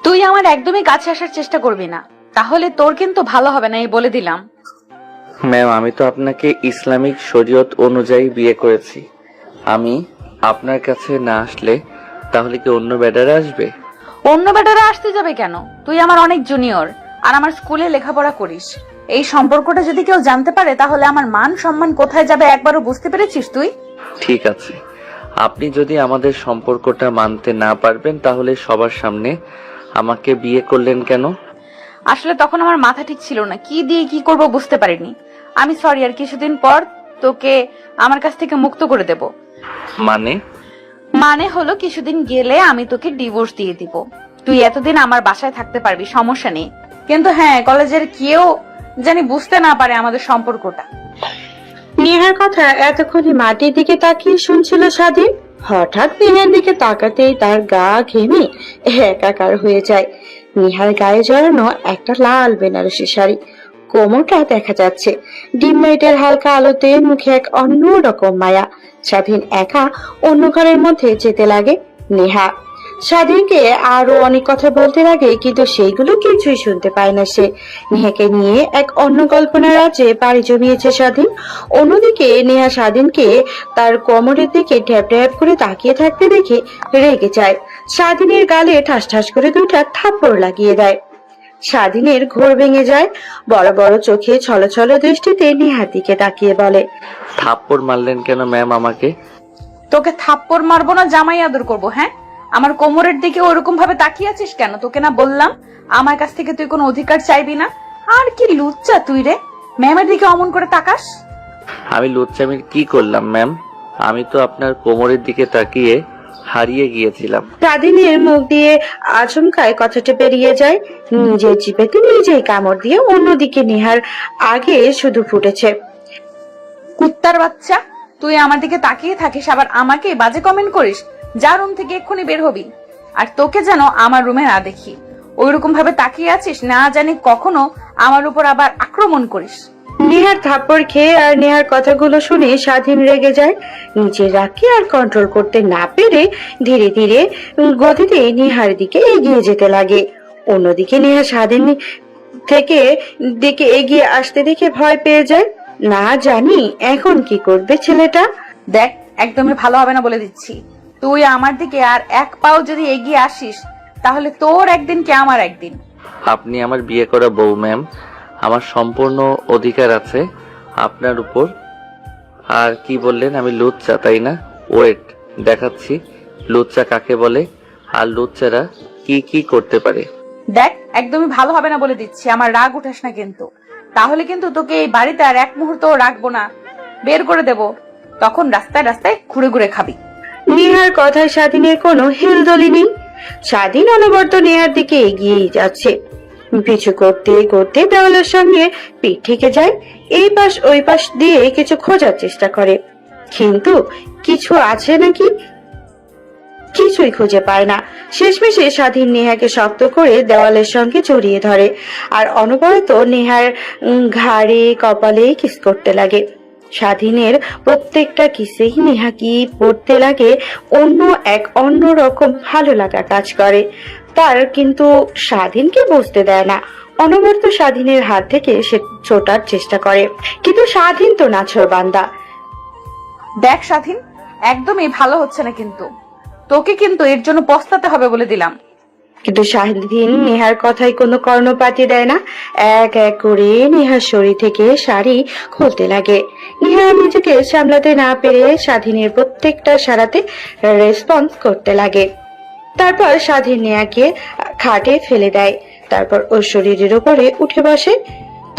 তুই আমার একদমই কাছে আসার চেষ্টা করবি না, তাহলে তোর কিন্তু ভালো হবে না, এই বলে দিলাম। ম্যাম, আমি তো আপনাকে ইসলামিক শরীয়ত অনুযায়ী বিয়ে করেছি। আমি আপনার কাছে না আসলে তাহলে কি অন্য বেডারে আসবে? অন্য বেটারা আসতে যাবে কেন? তুই আমার অনেক জুনিয়র আর আমার স্কুলে লেখাপড়া করিস। এই সম্পর্কটা যদি কেউ জানতে পারে তাহলে আমার মান সম্মান কোথায় যাবে একবারও বুঝতে পেরেছিস তুই? ঠিক আছে, আপনি যদি আমাদের সম্পর্কটা মানতে না পারবেন তাহলে সবার সামনে আমাকে বিয়ে করলেন কেন? আসলে তখন আমার মাথা ঠিক ছিল না, কি দিয়ে কি করব বুঝতে পারিনি। আমি সরি, আর কিছুদিন পর তোকে আমার কাছ থেকে মুক্ত করে দেব। মানে? মানে হলো কিছুদিন গেলে আমি তোকে ডিভোর্স দিয়ে দিব। তুই এতদিন আমার বাসায় থাকতে পারবি, সমস্যা নেই। কিন্তু হ্যাঁ, কলেজের কেউ জানি বুঝতে না পারে আমাদের সম্পর্কটা। নেহার কথা এতক্ষণে মাটির দিকে তাকিয়ে শুনছিল স্বাধীন। হঠাৎ নেহার দিকে তাকাতেই তার গা ঘেমে একাকার হয়ে যায়। নেহার গায়ে জড়ানো একটা লাল বেনারসি শাড়ি, কোমরটা দেখা যাচ্ছে। ডিম লাইটের হালকা আলোতে মুখে এক অন্যরকম মায়া। স্বাধীন একা অন্য ঘরের মধ্যে যেতে লাগে। নেহা স্বাধীনকে আরো অনেক কথা বলতে লাগে, কিন্তু সেইগুলো কিছুই শুনতে পায় না সে। নেহাকে নিয়ে এক অন্য কল্পনা রাজ্যে পাড়ি জমিয়েছে স্বাধীন। অন্যদিকে নেহা স্বাধীনকে তার কোমরের দিকে ট্যাপ ট্যাপ করে তাকিয়ে থাকতে দেখে রেগে যায়। স্বাধীনের গালে ঠাস ঠাস করে দুইটা থাপ্পড় লাগিয়ে দেয়। স্বাধীনের ঘোর ভেঙে যায়। বড় বড় চোখে ছলছল দৃষ্টিতে নেহার দিকে তাকিয়ে বলে, থাপ্পড় মারলেন কেন ম্যাম আমাকে? তোকে থাপ্পড় মারবো না জামাই আদর করবো? হ্যাঁ, আমার কোমরের দিকে ওরকম ভাবে তাকিয়ে আছিস কেন? তোকে না বললাম আমার কাছ থেকে তুই কোনো অধিকার চাইবি না? আর কি লুচ্চা তুই রে, ম্যামের দিকে অমন করে তাকাস। আমি লুচ্চামির কি করলাম ম্যাম? আমি তো আপনার কোমরের দিকে তাকিয়ে হারিয়ে গিয়েছিলাম। স্বাধীনের মুখ দিয়ে আচমকায় কথাটা বেরিয়ে যায়। নিজের জিভেতে নিজেই কামড় দিয়ে অন্যদিকে নেহার আগে শুধু ফুটেছে। কুত্তার বাচ্চা, তুই আমার দিকে তাকিয়ে থাকিস আবার আমাকে বাজে কমেন্ট করিস। যা রুম থেকে এক্ষুনি বের হবি। আর তোকে যেন আমার রুমে না দেখি। ওইরকম ভাবে তাকিয়ে আছিস, না জানি কখনো আমার উপর আবার আক্রমণ করিস। নেহার থাপ্পড় খেয়ে আর নেহার কথাগুলো শুনে স্বাধীন রেগে যায়। নিজের রাগকে আর কন্ট্রোল করতে না পেরে ধীরে ধীরে গতিতে নেহার দিকে এগিয়ে যেতে লাগে। অন্যদিকে নেহা স্বাধীন থেকে দিকে এগিয়ে আসতে দেখে ভয় পেয়ে যায়। না জানি এখন কি করবে ছেলেটা। দেখ, একদমই ভালো হবে না বলে দিচ্ছি। তুই আমার দিকে আর এক পাও যদি এগিয়ে আসিস তাহলে তোর একদিন কি আমার একদিন। আপনি আমার বিয়ে করা বউ ম্যাম, আমার সম্পূর্ণ অধিকার আছে আপনার উপর। আর কি বললেন আমি লুচ্চা, তাই না? ওয়েট, দেখাচ্ছি লুচ্চা কাকে বলে আর লুচ্চারা কি কি করতে পারে। দেখ, একদমই ভালো হবে না বলে দিচ্ছি। আমার রাগ উঠাস না কিন্তু, তাহলে কিন্তু তোকে এই বাড়িতে আর এক মুহূর্ত রাখবো না, বের করে দেব। তখন রাস্তায় রাস্তায় ঘুরে ঘুরে খাবি। নেহার কথায় স্বাধীনের কোনো হেলদোলি নেই। স্বাধীন অনবরত নেহার দিকে এগিয়েই যাচ্ছে। পিছু করতে করতে দেওয়ালের সঙ্গে পিঠ ঠেকে যায়। এই পাশ ওই পাশ দিয়ে কিছু খোঁজার চেষ্টা করে, কিন্তু কিছু আছে নাকি কিছুই খুঁজে পায় না। শেষমেশে স্বাধীন নেহাকে শক্ত করে দেওয়ালের সঙ্গে জড়িয়ে ধরে আর অনবরত নেহার ঘাড়ে কপালে কিস করতে লাগে। স্বাধীনের প্রত্যেকটা কিসেই নেহা কি পড়তে লাগে অন্য এক অন্যরকম ভালো লাগা কাজ করে তার, কিন্তু স্বাধীনকে বুঝতে দেয় না। অনবরত স্বাধীনের হাত থেকে সে ছোটার চেষ্টা করে, কিন্তু স্বাধীন তো নাছোড় বান্দা। দেখ স্বাধীন, একদমই ভালো হচ্ছে না কিন্তু, তোকে কিন্তু এর জন্য পস্তাতে হবে বলে দিলাম। কিন্তু স্বাধীন নেহার কথায় কোনো কর্ণপাতই দেয় না। এক এক করে নেহার শরীর থেকে শাড়ি খুলতে লাগে। নেহা নিজেকে সামলাতে না পেরে স্বাধীনের প্রত্যেকটা সারাতে রেসপন্স করতে লাগে। তারপর স্বাধীন নেহাকে খাটে ফেলে দেয়, তারপর ওর শরীরের উপরে উঠে বসে।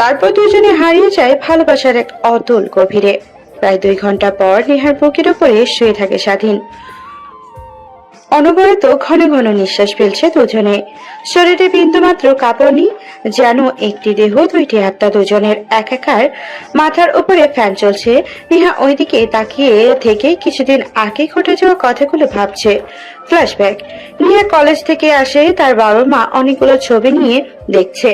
তারপর দুজনে হারিয়ে যায় ভালোবাসার এক অতল গভীরে। প্রায় 2 ঘন্টা পর নেহার বুকের উপরে শুয়ে থাকে স্বাধীন। অনবরত ঘন ঘন নিঃশ্বাস ফেলছে দুজনে। শরীরে বিন্দুমাত্র কাঁপড় নেই, যেন একটি দেহ দুইটি আত্মা দুজনের একাকার। মাথার উপরে ফ্যান চলছে। নেহা ওইদিকে তাকিয়ে থেকে কিছুদিন আগে ঘটে যাওয়া কথাগুলো ভাবছে। ফ্ল্যাশব্যাক। নেহা কলেজ থেকে আসে, তার বাবা মা অনেকগুলো ছবি নিয়ে দেখছে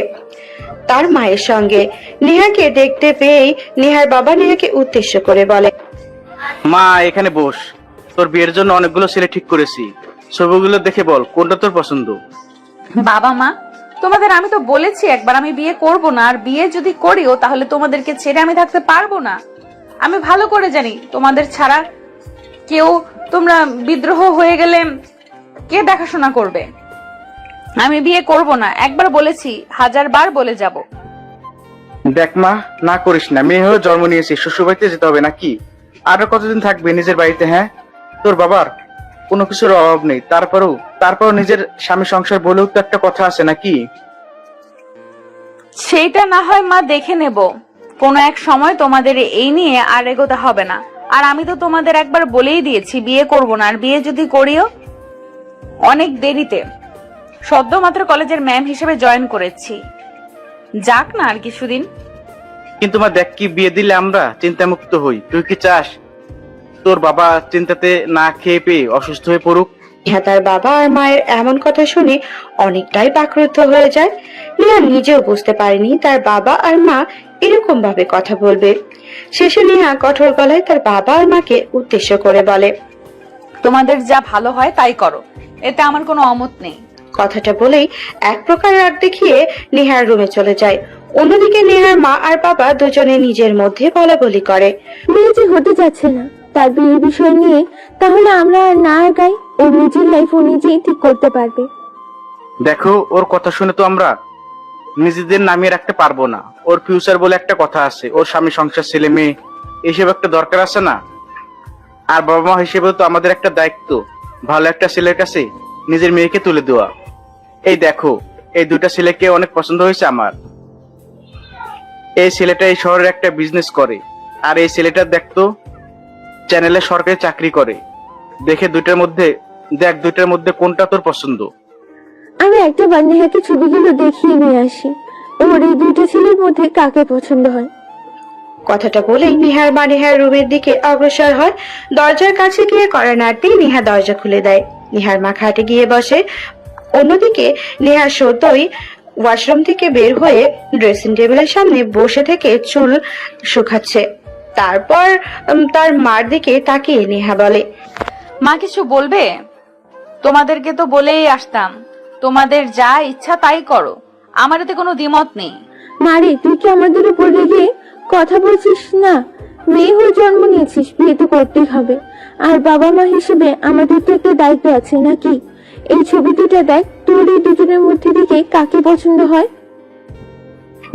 তার মায়ের সঙ্গে। নেহাকে দেখতে পেয়েই নেহার বাবা নেহাকে উদ্দেশ্য করে বলে, মা এখানে বস, তোর বিয়ের জন্য অনেকগুলো ছেলে ঠিক করেছি, ছবিগুলো দেখে বল কোনটা তোর পছন্দ। বাবা মা, তোমাদের আমি তো বলেছি একবার আমি বিয়ে করব না, আর বিয়ে যদি করিও তাহলে তোমাদেরকে ছেড়ে আমি থাকতে পারবো না। আমি ভালো করে জানি তোমাদের ছাড়া কেউ, তোমরা বিদ্রোহ হয়ে গেলে কে দেখাশোনা করবে। আমি বিয়ে করব না, একবার বলেছি, 1000 বার বলে যাব। দেখ মা, না করিস না, মেয়ে হয়ে জন্ম নিয়েছিস, শ্বশুর বাড়িতে যেতে হবে নাকি? আরো কতদিন থাকবে নিজের বাড়িতে? হ্যাঁ, তোর বাবার কোনো কিছুর অভাব নেই, তারপরও নিজের স্বামী সংসার বলেও তো একটা কথা আছে নাকি? সেইটা না হয় মা দেখে নেব, কোনো এক সময় তোমাদের এই নিয়ে আর এগোতে হবে না। আর আমি তো তোমাদের একবার বলেই দিয়েছি বিয়ে করব না, আর বিয়ে যদি করিও অনেক দেরিতে। সদ্য মাত্র কলেজের ম্যাম হিসেবে জয়েন করেছি, যাক না আর কিছুদিন। কিন্তু মা দেখ, কি বিয়ে দিলে আমরা চিন্তামুক্ত হই? তুই কি চাস তোর বাবা চিন্তাতে না খেয়ে পেয়ে অসুস্থ হয়ে পড়ুক? নিহা তার বাবা আর মায়ের এমন কথা শুনে অনেকটাই বাকরুদ্ধ হয়ে যায়। নিহা নিজেও বুঝতে পারেনি তার বাবা আর মা এরকম ভাবে কথা বলবে। শেষে নিহা কঠোর গলায় তার বাবা আর মাকে উদ্দেশ্য করে বলে, তোমাদের যা ভালো হয় তাই করো, এতে আমার কোনো অমত নেই। কথাটা বলেই এক প্রকার রাগ দেখিয়ে নেহার রুমে চলে যায়। অন্যদিকে নেহার মা আর বাবা দুজনে নিজের মধ্যে বলাবলি করে। মেয়ে যে হতে যাচ্ছে না, তার বিয়ের বিষয় নিয়ে তাহলে আমরা আর না আগাই, ওর নিজের লাইফ ও নিজেই ঠিক করতে পারবে। দেখো, ওর কথা শুনে তো আমরা নিজেদের নামিয়ে রাখতে পারবো না। ওর ফিউচার বলে একটা কথা আছে, ওর স্বামী সংসার ছেলে মেয়ে এসব একটা দরকার আছে না? আর বাবা মা হিসেবেও তো আমাদের একটা দায়িত্ব, ভালো একটা ছেলের কাছে নিজের মেয়েকে তুলে দেওয়া। এই দেখো, এই দুটা ছেলেকে অনেক পছন্দ হয়েছে আমার। এই ছেলেটা এই শহরের একটা বিজনেস করে, আর এই ছেলেটা দেখতো চ্যানেলে সরকারি চাকরি করে। দেখে দুইটার মধ্যে কোনটা তোর পছন্দ? আমি একটা বার নেহাকে ছবিগুলো দেখিয়ে নিয়ে আসি, ওর এই দুটো ছেলের মধ্যে কাকে পছন্দ হয়। কথাটা বলেই নিহার মা নেহার রুমের দিকে অগ্রসর হয়। দরজার কাছে গিয়ে কড়া নাড়তেই নেহা দরজা খুলে দেয়। নিহার মা খাটে গিয়ে বসে। অন্যদিকে নেহা সদ্যই ওয়াশরুম থেকে বের হয়ে ড্রেসিং টেবিলের সামনে বসে থেকে চুল শুকাচ্ছে। তারপর তার মার দিকে তাকিয়ে নেহা বলে, মা কিছু বলবে? তোমাদেরকে তো বলেই আসতাম, তোমাদের যা ইচ্ছা তাই করো, আমার এতে কোনো দ্বিমত নেই। মারে, তুই কি আমাদের উপর রেগে কথা বলছিস না? মেয়ে হয়ে জন্ম নিয়েছিস, বিয়ে তো করতেই হবে। আর বাবা মা হিসেবে আমাদের তো একটা দায়িত্ব আছে নাকি? এই ছবি দুটো দেখ, তোর এই দুজনের মধ্যে থেকে কাকে পছন্দ হয়।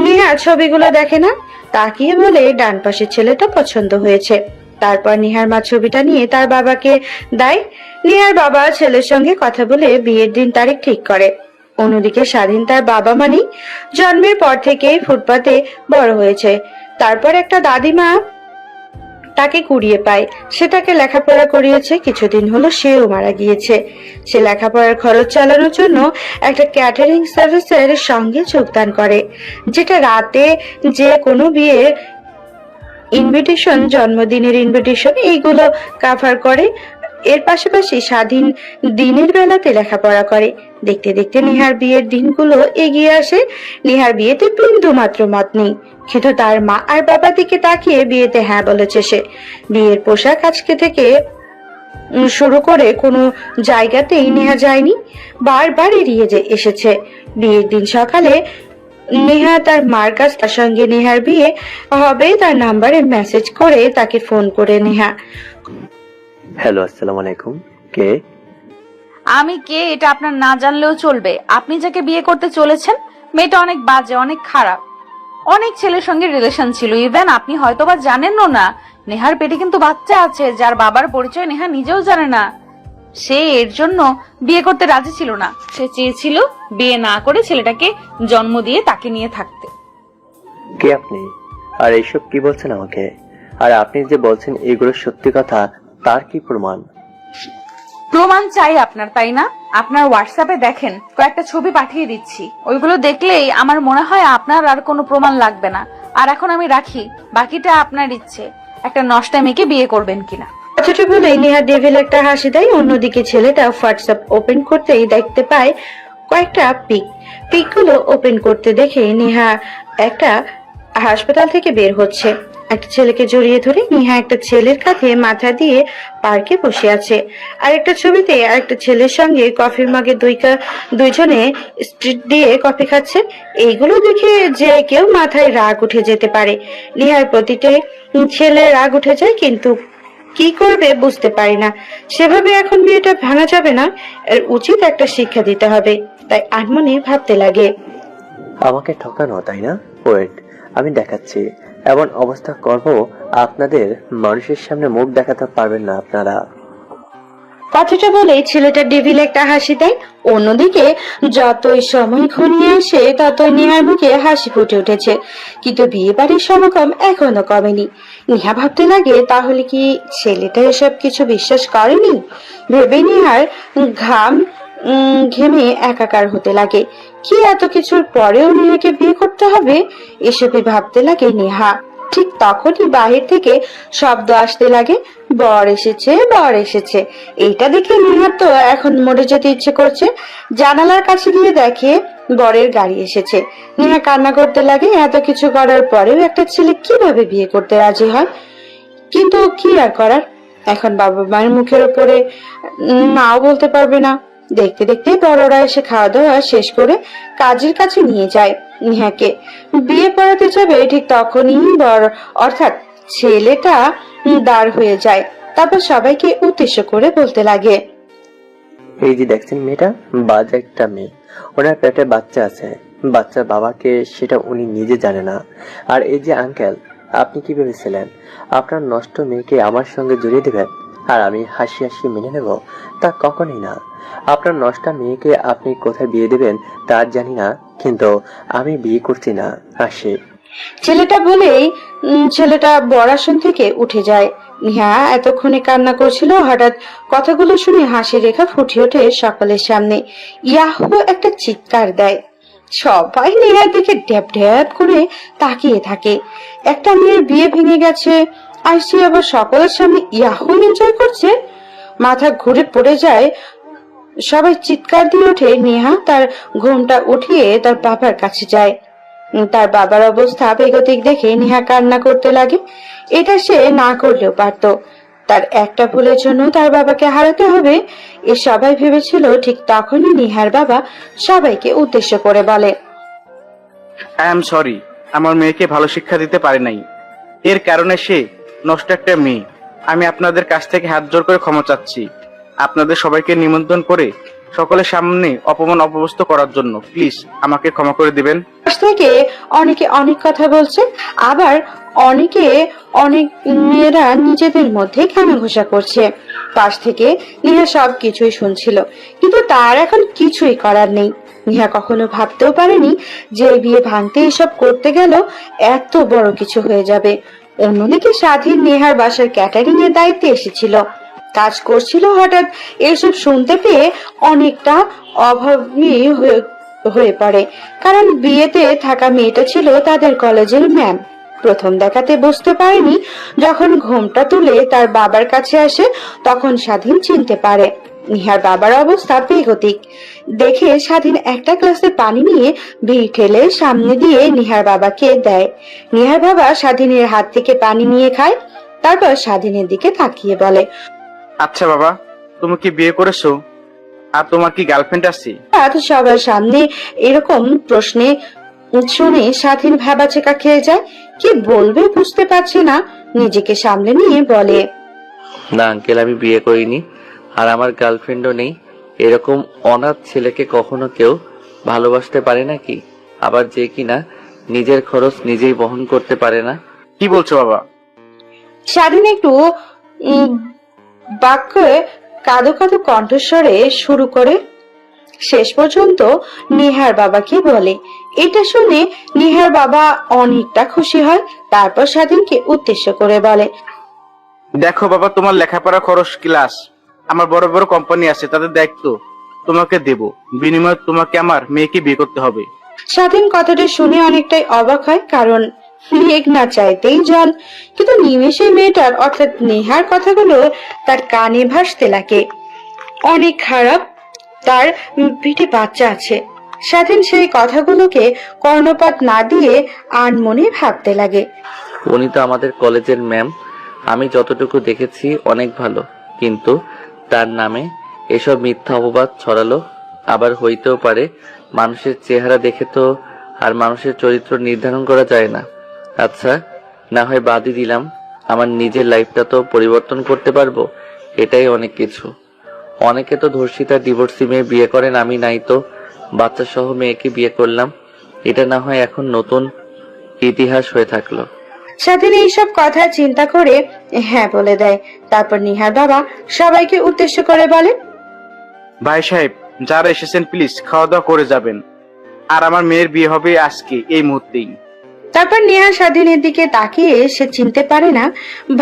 নেহা ছবিগুলো দেখে না, তাকিয়ে বলে ডান পাশের ছেলেটা পছন্দ হয়েছে। তারপর নিহার মা ছবিটা নিয়ে তার বাবাকে দেয়। নিহার বাবা ছেলের সঙ্গে কথা বলে বিয়ের দিন তারিখ ঠিক করে। অন্যদিকে স্বাধীন তার বাবা মানে জন্মের পর থেকেই ফুটপাতে বড় হয়েছে। তারপর একটা দাদিমা তাকে কুড়িয়ে পায়, সে তাকে লেখাপড়া করিয়েছে। কিছুদিন হলো সেও মারা গিয়েছে। সে লেখাপড়ার খরচ চালানোর জন্য একটা ক্যাটারিং সার্ভিসের সঙ্গে যোগদান করে, যেটা রাতে যে কোনো বিয়ের ইনভিটেশন, জন্মদিনের ইনভিটেশন এইগুলো কাভার করে। এর পাশাপাশি স্বাধীন দিনের বেলাতে লেখাপড়া করে। দেখতে দেখতে নেহার বিয়ের দিনগুলো এগিয়ে আসে। নেহার বিয়েতে বিন্দু মাত্র মত নেই, কিন্তু তার মা আর বাবার দিকে তাকিয়ে বিয়েতে হ্যাঁ বলেছে সে। বিয়ের পোশাক আজকে থেকে শুরু করে কোনো জায়গাতেই নেহা যায়নি, বারবার এড়িয়ে এসেছে। বিয়ের দিন সকালে নেহা তার মার কাছ, তার সঙ্গে নেহার বিয়ে হবে তার নাম্বারে মেসেজ করে তাকে ফোন করে নেহা, হ্যালো, আসসালামু আলাইকুম। কে? আমি কে এটা আপনার না জানলেও চলবে। আপনি যাকে বিয়ে করতে চলেছেন মেয়েটা অনেক বাজে, অনেক খারাপ, অনেক ছেলের সঙ্গে রিলেশন ছিল। ইভেন আপনি হয়তোবা জানেনও না, নেহার পেটে কিন্তু বাচ্চা আছে যার বাবার পরিচয় নেহা নিজেও জানে না। সে এর জন্য বিয়ে করতে রাজি ছিল না। সে চেয়েছিল বিয়ে না করে ছেলেটাকে জন্ম দিয়ে তাকে নিয়ে থাকতে। কে আপনি? আর এইসব কি বলছেন আমাকে? আর আপনি যে বলছেন এগুলো সত্যি কথা, তার কি প্রমাণ? প্রমাণ চাই আপনার, তাই না? আপনার হোয়াটসঅ্যাপে দেখেন, কয়েকটা ছবি পাঠিয়ে দিচ্ছি, ওইগুলো দেখলেই আমার মনে হয় আপনার আর কোনো প্রমাণ লাগবে না। আর এখন আমি রাখি, বাকিটা আপনার ইচ্ছে, একটা নষ্টা মেয়েকে বিয়ে করবেন কিনা। কথাটা বলে নেহা ডেভিল একটা হাসি দেয়। অন্যদিকে ছেলেটা হোয়াটসঅ্যাপ ওপেন করতেই দেখতে পায় কয়েকটা পিকগুলো ওপেন করতে দেখে নেহা একটা হাসপাতাল থেকে বের হচ্ছে। একটা ছেলেকে জড়িয়ে ধরে নিহা একটা ছেলের কাঁধে মাথা দিয়ে পার্কে বসে আছে। আরেকটা ছবিতে আরেকটা ছেলের সঙ্গে কফির মগে দুইজনে স্ট্রিট দিয়ে কফি খাচ্ছে। এইগুলো দেখে যে কেউ মাথায় রাগ উঠে যেতে পারে। নিহার প্রতিটা ছেলে রাগ উঠে যায়, কিন্তু কি করবে বুঝতে পারি না। সেভাবে এখন বিয়েটা ভাঙা যাবে না, এর উচিত একটা শিক্ষা দিতে হবে। তাই আনমনে ভাবতে লাগে, আমাকে ঠকানো, তাই না? ওয়েট, আমি দেখাচ্ছি। এমন অবস্থা করব আপনাদের মানুষের সামনে মুখ দেখাতে পারবেন না আপনারা। কথাটা বলে ছেলেটা ডেভিল একটা হাসি দেয়। অন্যদিকে যতই সময় ঘনিয়ে আসে ততই নেহার মুখে হাসি ফুটে উঠেছে, কিন্তু বিয়ে বাড়ির সমাগম এখনো কমেনি। নেহা ভাবতে লাগে, তাহলে কি ছেলেটা এসব কিছু বিশ্বাস করেনি? ভেবে নেহার ঘাম ঘেমে একাকার হতে লাগে। কি এত কিছুর পরেও নেহাকে বিয়ে করতে হবে? এসবে ভাবতে লাগে নেহা। ঠিক তখনই বাহির থেকে শব্দ আসতে লাগে, বর এসেছে, বর এসেছে। এইটা দেখে নেহার তো এখন মরে যেতে ইচ্ছে করছে। জানালার কাছে গিয়ে দেখে বরের গাড়ি এসেছে। নেহা কান্না করতে লাগে। এত কিছু করার পরেও একটা ছেলে কিভাবে বিয়ে করতে রাজি হয়? কিন্তু কি আর করার, এখন বাবা মায়ের মুখের উপরে নাও বলতে পারবে না। দেখতে দেখতে বড়রা এসে খাওয়া দাওয়া শেষ করে কাজের কাছে নিয়ে যায় নেহাকে। বিয়ে পড়াতে যাবে, ঠিক তখনই বর অর্থাৎ ছেলেটা দাঁড় হয়ে যায়। তারপর সবাইকে উদ্দেশ্য করে বলতে লাগে, এই যে দেখছেন মেয়েটা, বাজে একটা মেয়ে। ওনার পেটে বাচ্চা আছে, বাচ্চার বাবাকে সেটা উনি নিজে জানে না। আর এই যে আঙ্কেল, আপনি কি ভেবেছিলেন আপনার নষ্ট মেয়েকে আমার সঙ্গে জড়িয়ে দেবেন আর আমি হাসি হাসি মেনে নেব? তা কখনই না। আপনার নষ্ট মেয়েকে আপনি কোথায় বিয়ে দেবেন তা জানি না, কিন্তু আমি বিয়ে করছি না। আসি। ছেলেটা বলেই ছেলেটা বর আসন থেকে উঠে যায়। নেহা এতক্ষণে কান্না করছিল, হঠাৎ কথাগুলো শুনে হাসি রেখা ফুটে ওঠে সকলের সামনে। ইয়াহু একটা চিৎকার দেয়। সবাই নেহার দিকে ড্যাব ড্যাব করে তাকিয়ে থাকে। একটা মেয়ের বিয়ে ভেঙে গেছে, আর সে আবার সকলের সামনে ইয়াহু এনজয় করছে। মাথা ঘুরে পড়ে যায়। সবাই চিৎকার দিয়ে ওঠে। নেহা তার ঘুমটা উঠিয়ে তার বাবার কাছে যায়। তার বাবার অবস্থা বেগতিক দেখে নেহা কান্না করতে লাগে। এটা সে না করলেও পারত। তার একটা ভুলের জন্য তার বাবাকে হারাতে হবে, এ সবাই ভেবেছিল। ঠিক তখনই নেহার বাবা সবাইকে উদ্দেশ্য করে বলে, আই এম সরি, আমার মেয়েকে ভালো শিক্ষা দিতে পারি নাই। এর কারণে সে নষ্ট একটা মেয়ে। আমি আপনাদের কাছ থেকে হাত জোর করে ক্ষমা চাচ্ছি, আপনাদের সবাইকে নিমন্ত্রণ করে সকলের সামনে অপমান অপদস্থ করার জন্য। প্লিজ আমাকে ক্ষমা করে দিবেন। পাশ থেকে অনেকে অনেক কথা বলছে, আবার অনেক মেয়েরা নিজেদের মধ্যে ঘানাঘোষা করছে। পাশ থেকে নেহা সবকিছুই শুনছিল, কিন্তু তার এখন কিছুই করার নেই। নেহা কখনো ভাবতেও পারেনি যে এই বিয়ে ভাঙতে এসব করতে গেল এত বড় কিছু হয়ে যাবে। অন্যদিকে স্বাধীন নেহার বাসার ক্যাটারিং এর দায়িত্বে এসেছিল, কাজ করছিল। হঠাৎ এসব শুনতে পেয়ে অনেকটা অভাবী হয়ে পড়ে, কারণ বিয়েতে থাকা মেয়েটা ছিল তাদের কলেজের ম্যাম। প্রথম দেখাতে বুঝতে পারেনি, যখন ঘোমটা তুলে তার বাবার কাছে আসে তখন স্বাধীন চিনতে পারে নিহার বাবার অবস্থা বেগতিক দেখে স্বাধীন একটা গ্লাসে পানি নিয়ে ভিড় ঠেলে সামনে দিয়ে নিহার বাবাকে দেয়। নিহার বাবা স্বাধীনের হাত থেকে পানি নিয়ে খায়, তারপর স্বাধীনের দিকে তাকিয়ে বলে, আচ্ছা বাবা, তুমি কি বিয়ে করেছো? আর তোমার কি গার্লফ্রেন্ড আছে? সবার সামনে এরকম প্রশ্নে শুনে স্বাধীন ভাবাচেকা খেয়ে যায়। কি বলবে বুঝতে পারছে না, নিজেকে সামলে নিয়ে বলে, না আঙ্কেল, আমি বিয়ে করিনি, আর আমার গার্লফ্রেন্ডও নেই। এরকম অনাথ ছেলেকে কখনো কেউ ভালোবাসতে পারে নাকি? আবার যে কিনা নিজের খরচ নিজেই বহন করতে পারে না। কি বলছো বাবা? স্বাধীন একটু বাক্যে কাঁদো কাঁদো কণ্ঠস্বরে শুরু করে শেষ পর্যন্ত নিহার বাবাকে বলে। এটা শুনে নিহার বাবা অনেকটা খুশি হয়। তারপর স্বাধীনকে উদ্দেশ্য করে বলে, দেখো বাবা, তোমার লেখাপড়া খরচ ক্লাস আমার বড় বড় কোম্পানি আছে, তাদের দায়িত্ব তোমাকে দেব, বিনিময়ে তোমাকে আমার মেয়েকে বিয়ে করতে হবে। স্বাধীন কথাটা শুনে অনেকটাই অবাক হয়, কারণ মেঘ না চাইতেই জল। কিন্তু নিমেষে মেয়েটার অর্থাৎ নেহার কথাগুলো তার কানে ভাসতে লাগে। অনেক খারাপ, তার পিঠে বাচ্চা আছে। স্বাধীন সেই কথাগুলোকে কর্ণপাত না দিয়ে আনমনে ভাবতে লাগে। উনি তো আমাদের কলেজের ম্যাম। আমি যতটুকু দেখেছি অনেক ভালো, কিন্তু তার নামে এসব মিথ্যা অপবাদ ছড়ালো। আবার হইতেও পারে মানুষের চেহারা দেখে তো আর মানুষের চরিত্র নির্ধারণ করা যায় না। আচ্ছা, না হয় বাদই দিলাম, আমার নিজের লাইফটা তো পরিবর্তন করতে পারবো, এটাই অনেক কিছু। অনেকে তো ধর্ষিতা ডিভোর্সি মেয়ে বিয়ে করেন, আমি নাই তো বাচ্চা সহ মেয়েকে বিয়ে করলাম। এটা না হয় এখন নতুন ইতিহাস হয়ে থাকলো। স্বাধীন এইসব কথা চিন্তা করে হ্যাঁ বলে দেয়। তারপর নিহার বাবা সবাইকে উদ্দেশ্য করে বলে, ভাই সাহেব, যারা এসেছেন প্লিজ খাওয়া দাওয়া করে যাবেন। আর আমার মেয়ের বিয়ে হবে আজকে এই মুহূর্তেই। তারপর নেহা স্বাধীনের দিকে তাকিয়ে সে চিনতে পারে না,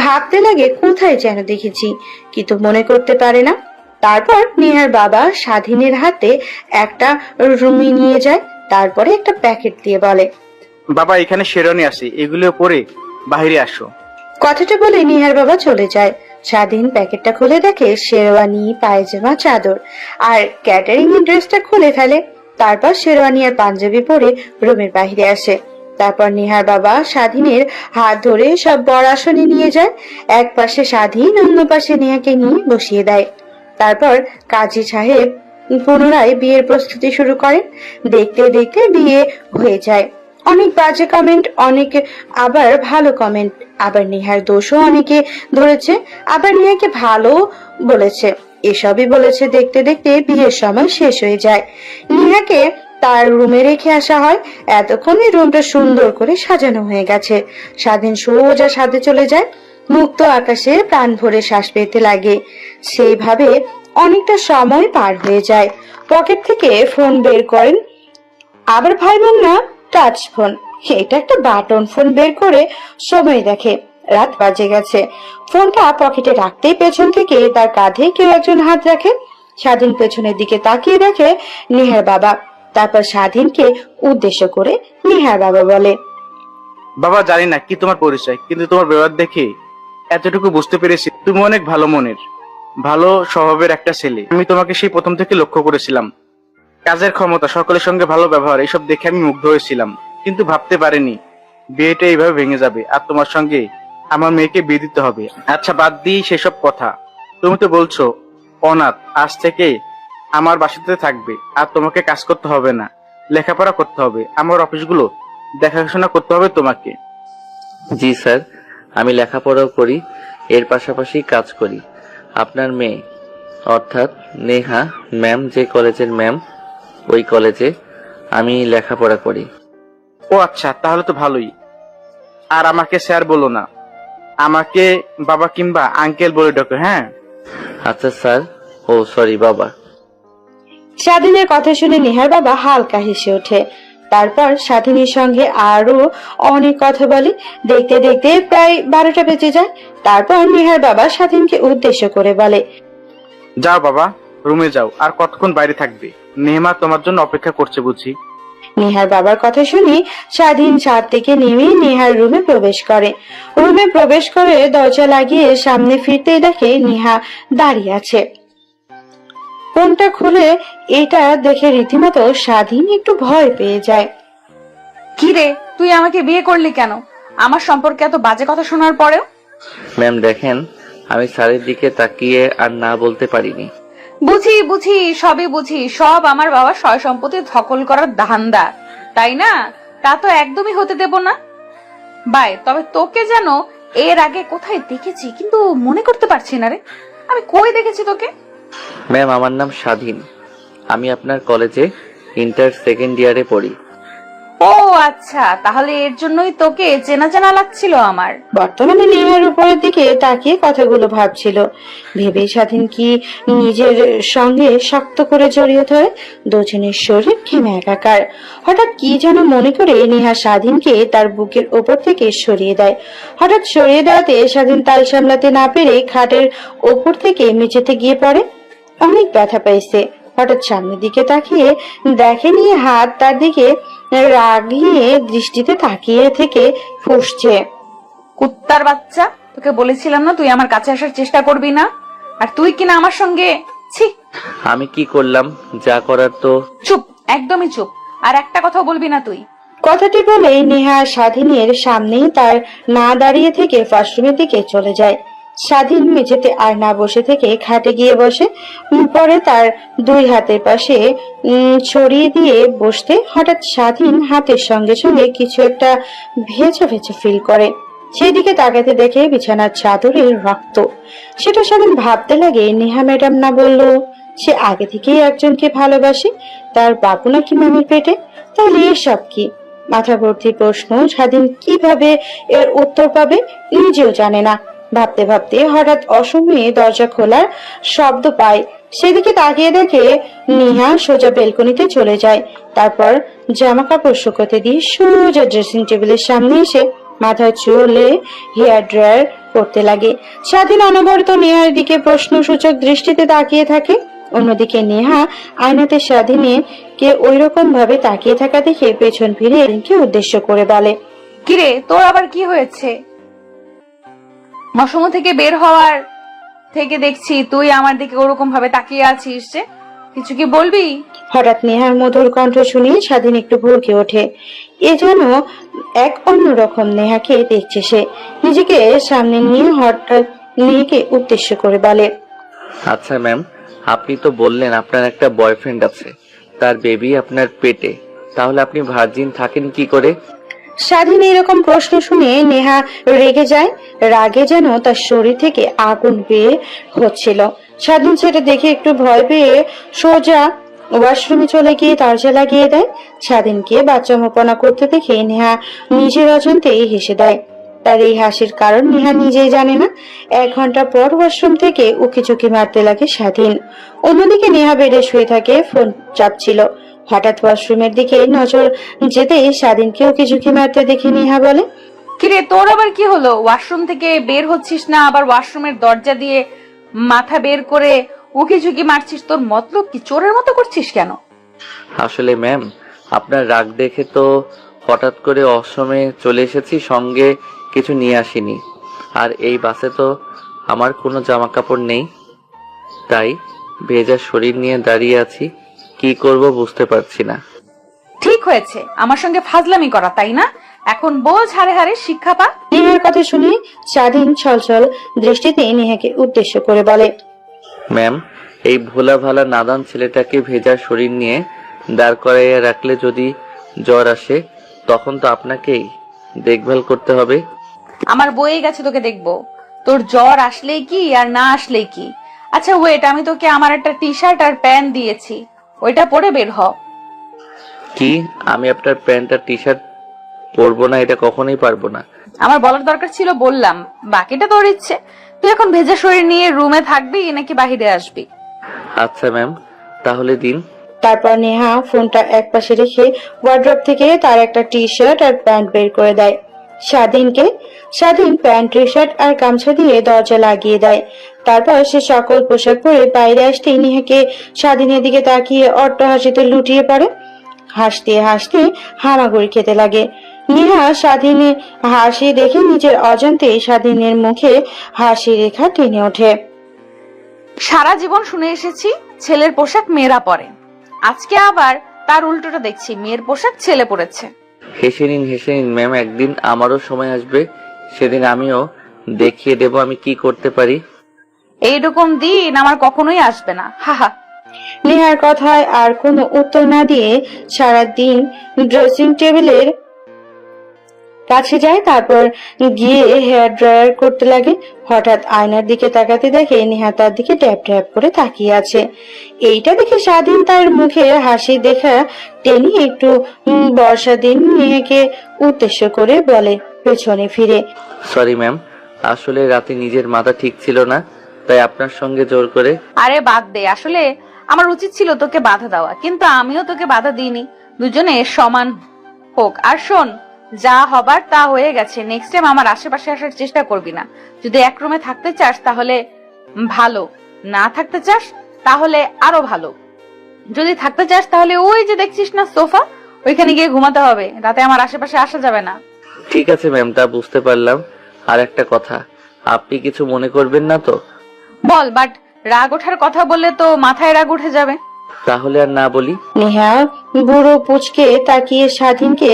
ভাবতে লাগে কোথায় যেন দেখেছি, কিন্তু মনে করতে পারে না। তারপর নেহার বাবা স্বাধীনের হাতে একটা রুমি নিয়ে যায়, তারপরে একটা প্যাকেট দিয়ে বলে, বাবা এখানে শেরওয়ানি আছে, এগুলো পরে বাইরে আসো। কথাটা বলে নিহার বাবা চলে যায়। স্বাধীন প্যাকেটটা খুলে দেখে শেরওয়ানি, পায়জামা, চাদর আর ক্যাটারিং এর ড্রেসটা খুলে ফেলে। তারপর শেরওয়ানি আর পাঞ্জাবি পরে রুমের বাইরে আসে। তারপর নিহার বাবা স্বাধীনের হাত ধরে সব বড় আসনে নিয়ে যায়। এক পাশে স্বাধীন, অন্য পাশে নেহাকে নিয়ে বসিয়ে দেয়। তারপর কাজী সাহেব পুনরায় বিয়ের প্রস্তুতি শুরু করেন। দেখতে দেখতে বিয়ে হয়ে যায়। অনেক বাজে কমেন্ট, অনেকে আবার ভালো কমেন্ট, আবার নেহার দোষও অনেকে ধরেছে, আবার নেহাকে ভালো বলেছে। এসবই বলেছে। দেখতে দেখতে বিয়ের সময় শেষ হয়ে যায়। নেহাকে তার রুমে রেখে আসা হয়। এতক্ষণে রুমটা সুন্দর করে সাজানো হয়ে গেছে। স্বাধীন সোজা ছাদে চলে যায়। মুক্ত আকাশে প্রাণ ভরে শ্বাস পেতে লাগে। সেইভাবে অনেকটা সময় পার হয়ে যায়। পকেট থেকে ফোন বের করেন। আবার ভাইবেন না টাচ ফোন, এটা একটা বাটন ফোন বের করে সময় দেখে রাত বাজে গেছে। ফোনটা পকেটে রাখতেই পেছন থেকে তার কাঁধে কেউ একজন হাত রাখে। স্বাধীন পেছনের দিকে তাকিয়ে দেখে নেহার বাবা। তারপর স্বাধীনকে উদ্দেশ্য করে নেহার বাবা বলে, বাবা জানি না কি তোমার পরিচয়, কিন্তু তোমার ব্যবহার দেখে এতটুকু বুঝতে পেরেছি তুমি অনেক ভালো মনের, ভালো স্বভাবের একটা ছেলে। আমি তোমাকে সেই প্রথম থেকে লক্ষ্য করেছিলাম। কাজের ক্ষমতা, সকলের সঙ্গে ভালো ব্যবহার, এইসব দেখে আমি মুগ্ধ হয়েছিলাম, কিন্তু ভাবতে পারিনি বিয়েটা এইভাবে ভেঙে যাবে আর তোমার সঙ্গে আমার মেয়েকে বিয়ে দিতে হবে। আচ্ছা বাদ দিই সেসব কথা, তুমি তো বলছো অনাথ, আজ থেকে আমার বাসাতে থাকবে আর তোমাকে কাজ করতে হবে না, লেখাপড়া করতে হবে, আমার অফিসগুলো দেখাশোনা করতে হবে তোমাকে। জি স্যার, আমি লেখাপড়াও করি, এর পাশাপাশি কাজ করি। আপনার মেয়ে অর্থাৎ নেহা ম্যাম যে কলেজের ম্যাম, ওই কলেজে আমি লেখাপড়া করি। ও আচ্ছা, তাহলে তো ভালোই। আর আমাকে স্যার বলো না, আমাকে বাবা কিংবা আঙ্কেল বলে ডাকো। হ্যাঁ আচ্ছা স্যার। ও সরি বাবা। স্বাধীনের কথা শুনে নেহার বাবা হালকা হেসে ওঠে। তারপর স্বাধীনের সঙ্গে আরো অনেক কথা বলে। দেখতে দেখতে প্রায় 12টা বেজে যায়। তারপর নেহার বাবা স্বাধীনকে উদ্দেশ্য করে বলে, যাও বাবা, রুমে যাও, আর কতক্ষণ বাইরে থাকবে? নেহমা তোমার জন্য অপেক্ষা করছে বুঝি। নেহার বাবার কথা শুনে স্বাধীন ছাদ থেকে নেমে নেহার রুমে প্রবেশ করে। রুমে প্রবেশ করে দরজা লাগিয়ে সামনে ফিরতেই দেখে নেহা দাঁড়িয়ে আছে। ফোনটা খুলে এটা দেখে রীতিমতো স্বাধীন একটু ভয় পেয়ে যায়। কি রে, তুই আমাকে বিয়ে করলি কেন? আমার সম্পর্কে এত বাজে কথা শোনার পরেও? ম্যাম দেখেন, আমি স্যারের দিকে তাকিয়ে আর না বলতে পারিনি। বুঝি বুঝি, সবই বুঝি। সব আমার বাবা সয় সম্পত্তি ধকল করার ধান্দা, তাই না? তা তো একদমই হতে দেব না। বাই, তবে তোকে যেন এর আগে কোথায় দেখেছি, কিন্তু মনে করতে পারছি না রে। আমি কই দেখেছি তোকে? ম্যাম আমার নাম স্বাধীন, আমি আপনার কলেজে ইন্টার সেকেন্ড ইয়ারে পড়ি। ও আচ্ছা, তাহলে এর জন্যই তোকে চেনা চেনা লাগছিল আমার। বর্তমানে নেহার উপরের দিকে তাকিয়ে কথাগুলো ভাবছিল। ভেবে স্বাধীন কি নিজের সঙ্গে শক্ত করে জড়িয়ে ধরে। দুজনের শরীর ঘেমে একাকার। হঠাৎ কি যেন মনে করে নেহা স্বাধীনকে তার বুকের ওপর থেকে সরিয়ে দেয়। হঠাৎ সরিয়ে দেওয়াতে স্বাধীন তাল সামলাতে না পেরে খাটের ওপর থেকে মেঝেতে গিয়ে পড়ে। অনেক ব্যথা পাইছে। হঠাৎ সামনের দিকে তাকিয়ে দেখেনি হাত তার দিকে রাগিয়ে দৃষ্টিতে তাকিয়ে থেকে ফুঁসছে। কুত্তার বাচ্চা, তোকে বলেছিলাম না তুই আমার কাছে আসার চেষ্টা করবি না? আর তুই কিনা আমার সঙ্গে ছি। আমি কি করলাম? যা করার তো। চুপ, একদমই চুপ। আর একটা কথা বলবি না তুই। কথাটি বলেই নেহা স্বাধীনের সামনেই তার না দাঁড়িয়ে থেকে ওয়াশরুমের দিকে চলে যায়। স্বাধীন মেঝেতে আর না বসে থেকে খাটে গিয়ে বসে। পরে তার দুই হাতের পাশে ছড়িয়ে দিয়ে বসতে হঠাৎ স্বাধীন হাতের সঙ্গে সঙ্গে কিছু একটা ভেজা ভেজা ফিল করে। সেদিকে তাকাতে দেখে বিছানার চাদরের রক্ত। সেটা স্বাধীন ভাবতে লাগে, নেহা ম্যাডাম না বললো সে আগে থেকেই একজনকে ভালোবাসে, তার বাবু নাকি মামির পেটে? তাহলে এসব কি? মাথা ভর্তি প্রশ্ন। স্বাধীন কিভাবে এর উত্তর পাবে নিজেও জানে না। ভাবতে ভাবতে হঠাৎ অসময়ে দরজা খোলার শব্দ পায়। সেদিকে তাকিয়ে দেখে নেহা সোজা বেলকনিতে চলে যায়। তারপর জামা কাপড় শুকোতে দিয়ে সোজা ড্রেসিং টেবিলের সামনে এসে মাথায় চুলে হেয়ার ড্রায়ার করতে লাগে। স্বাধীন অনবরত নেহার দিকে প্রশ্নসূচক দৃষ্টিতে তাকিয়ে থাকে। অন্যদিকে নেহা আয়নাতে স্বাধীনকে ওইরকম ভাবে তাকিয়ে থাকা দেখে পেছন ফিরে রিঙ্কি উদ্দেশ্য করে বলে, কিরে তোর আবার কি হয়েছে? মশম থেকে বের হওয়ার থেকে দেখছি তুই আমার দিকে ওরকম ভাবে তাকিয়ে আছিস যে, কিছু কি বলবি? হঠাৎ নেহার মধুর কণ্ঠ শুনে স্বাধীন একটু ভরকে ওঠে। এ যেন এক অন্যরকম নেহাকে দেখছে সে। নিজেকে সামনে নিয়ে হঠাৎ মেয়েকে উদ্দেশ্য করে বলে, আচ্ছা ম্যাম, আপনি তো বললেন আপনার একটা বয়ফ্রেন্ড আছে, তার বেবি আপনার পেটে, তাহলে আপনি ভার্জিন থাকেন কি করে? স্বাধীন এরকম প্রশ্ন শুনে নেহা রেগে যায়। রাগে যেন তার শরীর থেকে আগুন বের হচ্ছিল। স্বাধীন সেটা দেখে একটু ভয় পেয়ে সোজা ওয়াশরুমে চলে গিয়ে দরজা লাগিয়ে দেয়। স্বাধীনকে বাচ্চামোপনা করতে দেখে নেহা নিজের অজান্তেই হেসে দেয়। তার এই হাসির কারণ নেহা নিজেই জানে না। 1 ঘন্টা পর ওয়াশরুম থেকে উকি ঝুঁকি মারতে লাগে স্বাধীন। অন্যদিকে নেহা বেডে শুয়ে থাকে, ফোন চাপছিল। হঠাৎ ওয়াশরুমের দিকে নজর যেতে স্বাধীনকে উকি ঝুঁকি মারতে দেখে নেহা বলে, কিরে তোর আবার কি হলো? ওয়াশরুম থেকে বের হচ্ছিস না, আবার ওয়াশরুমের দরজা দিয়ে মাথা বের করে উকি ঝুঁকি মারছিস, তোর মতলব কি? চোরের মতো করছিস কেন? আসলে ম্যাম, আপনার রাগ দেখে তো হঠাৎ করে অসময়ে চলে এসেছি, সঙ্গে কিছু নিয়ে আসিনি। আর এই বাসে তো আমার কোনো জামা কাপড় নেই, তাই ভেজা শরীর নিয়ে দাঁড়িয়ে আছি। কি করব বুঝতে পারছি না। ঠিক হয়েছে আমার সঙ্গে ফাজলামি করা, তাই না? এখন বোঝ হারে হারে শিক্ষা পা। নেহার কথা শুনে স্বাধীন ছলছল দৃষ্টিতে নেহাকে উদ্দেশ্য করে বলে, ম্যাম, এই ভোলা ভালা নাদান ছেলেটাকে ভেজা শরীর নিয়ে দাঁড় করাইয়া রাখলে যদি জ্বর আসে, তখন তো আপনাকেই দেখভাল করতে হবে। আমার বয়ে গেছে তোকে দেখবো, তোর জ্বর আসলেই কি আর না আসলেই কি। আচ্ছা ওয়েট, আমি তোকে আমার একটা টি শার্ট আর প্যান্ট দিয়েছি, ওইটা পরে বের হ। কি? আমি আপনার প্যান্ট আর টি শার্ট পরবো না? এটা কখনোই পারবো না। আমার বলার দরকার ছিল, বললাম, বাকিটা তোর ইচ্ছে। তুই এখন ভেজা শরীর নিয়ে রুমে থাকবি নাকি বাহিরে আসবি? আচ্ছা ম্যাম, তাহলে দিন। তারপর নেহা ফোনটা একপাশে রেখে ওয়ার্ড্রপ থেকে তার একটা টি শার্ট আর প্যান্ট বের করে দেয় স্বাধীনকে। স্বাধীন প্যান্ট, টি শার্ট আর গামছা দিয়ে দরজা লাগিয়ে দেয়। তারপর সে সকল পোশাক পরে বাইরে আসতেই নেহাকে স্বাধীনের দিকে তাকিয়ে অট্ট হাসিতে লুটিয়ে পড়ে। হাসতে হাসতে হামাগুড়ি খেতে লাগে। নেহা স্বাধীনের হাসি দেখে নিজের অজান্তে স্বাধীনের মুখে হাসি রেখা টেনে ওঠে। সারা জীবন শুনে এসেছি ছেলের পোশাক মেয়েরা পরে, আজকে আবার তার উল্টোটা দেখছি, মেয়ের পোশাক ছেলে পরেছে। হেসে নিন, হেসে নিন ম্যাম, একদিন আমারও সময় আসবে, সেদিন আমিও দেখিয়ে দেব আমি কি করতে পারি। এইরকম দিন আমার কখনোই আসবে না, হাহা। নেহার কথায় আর কোনো উত্তর না দিয়ে সারাদিন ড্রেসিং টেবিলের কাছে যায়। তারপর গিয়ে হেয়ার ড্রায়ার করতে লাগে। হঠাৎ আয়নার দিকে তাকাতে দেখে নেহা তার দিকে ট্যাপ ট্যাপ করে তাকিয়ে আছে। এইটা দেখে স্বাধীন তার মুখে হাসি দেখা টেনে একটু বর্ষা দিন নেহাকে উদ্দেশ্য করে বলে পেছনে ফিরে, সরি ম্যাম, আসলে রাতে নিজের মাথা ঠিক ছিল না, তাই আপনার সঙ্গে জোর করে। আরে বাদ দে, আসলে আমার উচিত ছিল তোকে বাধা দেওয়া, কিন্তু আমিও তোকে বাধা দিইনি। দুজনে সমান হোক। আর শোন, যা হবার তা হয়ে গেছে, নেক্সট টাইম আমার আশেপাশে আসার চেষ্টা করবি না। যদি এক রুমে থাকতে চাস তাহলে ভালো, না থাকতে চাস তাহলে আরো ভালো। যদি থাকতে চাস তাহলে ওই যে দেখছিস না সোফা, ওইখানে গিয়ে ঘুমাতে হবে, রাতে আমার আশেপাশে আসা যাবে না। ঠিক আছে ম্যাম, তা বুঝতে পারলাম। আর একটা কথা, আপনি কিছু মনে করবেন না তো? বল, বাট রাগ ওঠার কথা বললে তো মাথায় রাগ উঠে যাবে। তাহলে আর না বলি। নেহা বুড়ো পুচকে তাকিয়ে স্বাধীনকে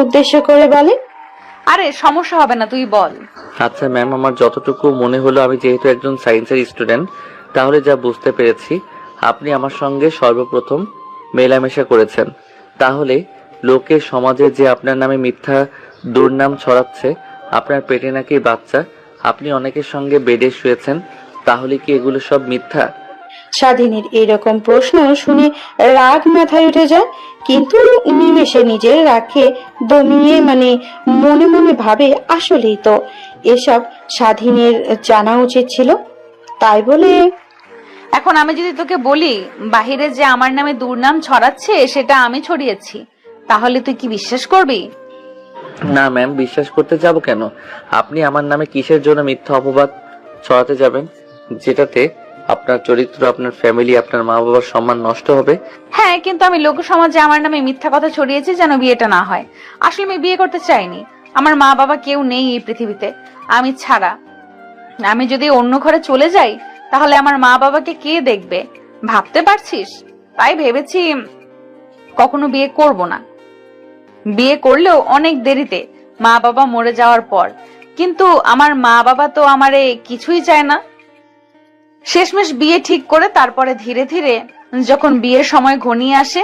উদ্দেশ্য করে বলে। আরে সমস্যা হবে না, তুই বল। আচ্ছা ম্যাম, আমার যতটুকু মনে হলো, আমি যেহেতু একজন সায়েন্সের স্টুডেন্ট, তাহলে যা বুঝতে পেরেছি, আপনি আমার সঙ্গে সর্বপ্রথম মেলামেশা করেছেন। তাহলে লোকে সমাজে যে আপনার নামে মিথ্যা দুর্নাম ছড়াচ্ছে, আপনার পেটে নাকি বাচ্চা, আপনি অনেকের সঙ্গে বেডে শুয়েছেন, তাহলে কি এগুলো সব মিথ্যা? স্বাধীনের এরকম প্রশ্ন শুনে রাগ মাথায় উঠে যায়, কিন্তু নিমেষে নিজের রাগকে দমিয়ে মনে মনে ভাবে আসলেই তো এসব স্বাধীনের জানা উচিত ছিল। তাই বলে এখন আমি যদি তোকে বলি বাহিরে যে আমার নামে দুর্নাম ছড়াচ্ছে সেটা আমি ছড়িয়েছি, তাহলে তুই কি বিশ্বাস করবি? না ম্যাম, বিশ্বাস করতে যাব কেন? আপনি আমার নামে কিসের জন্য মিথ্যা অপবাদ ছড়াতে যাবেন, যেটাতে আপনার চরিত্র, আপনার ফ্যামিলি, আপনার মা বাবার সম্মান নষ্ট হবে? হ্যাঁ, কিন্তু আমি লোক সমাজে আমার নামে মিথ্যা কথা ছড়িয়েছি যেন বিয়েটা না হয়। আসলে আমি বিয়ে করতে চাইনি। আমার মা বাবা কেউ নেই এই পৃথিবীতে আমি ছাড়া। আমি যদি অন্য ঘরে চলে যাই তাহলে আমার মা বাবাকে কে দেখবে, ভাবতে পারছিস? তাই ভেবেছি কখনো বিয়ে করব না। বিয়ে করলেও অনেক দেরিতে, মা বাবা মরে যাওয়ার পর। কিন্তু আমার মা বাবা তো আমারে কিছুই চায় না। শেষমেশ বিয়ে ঠিক করে তারপরে ধীরে ধীরে যখন বিয়ের সময় ঘনিয়ে আসে,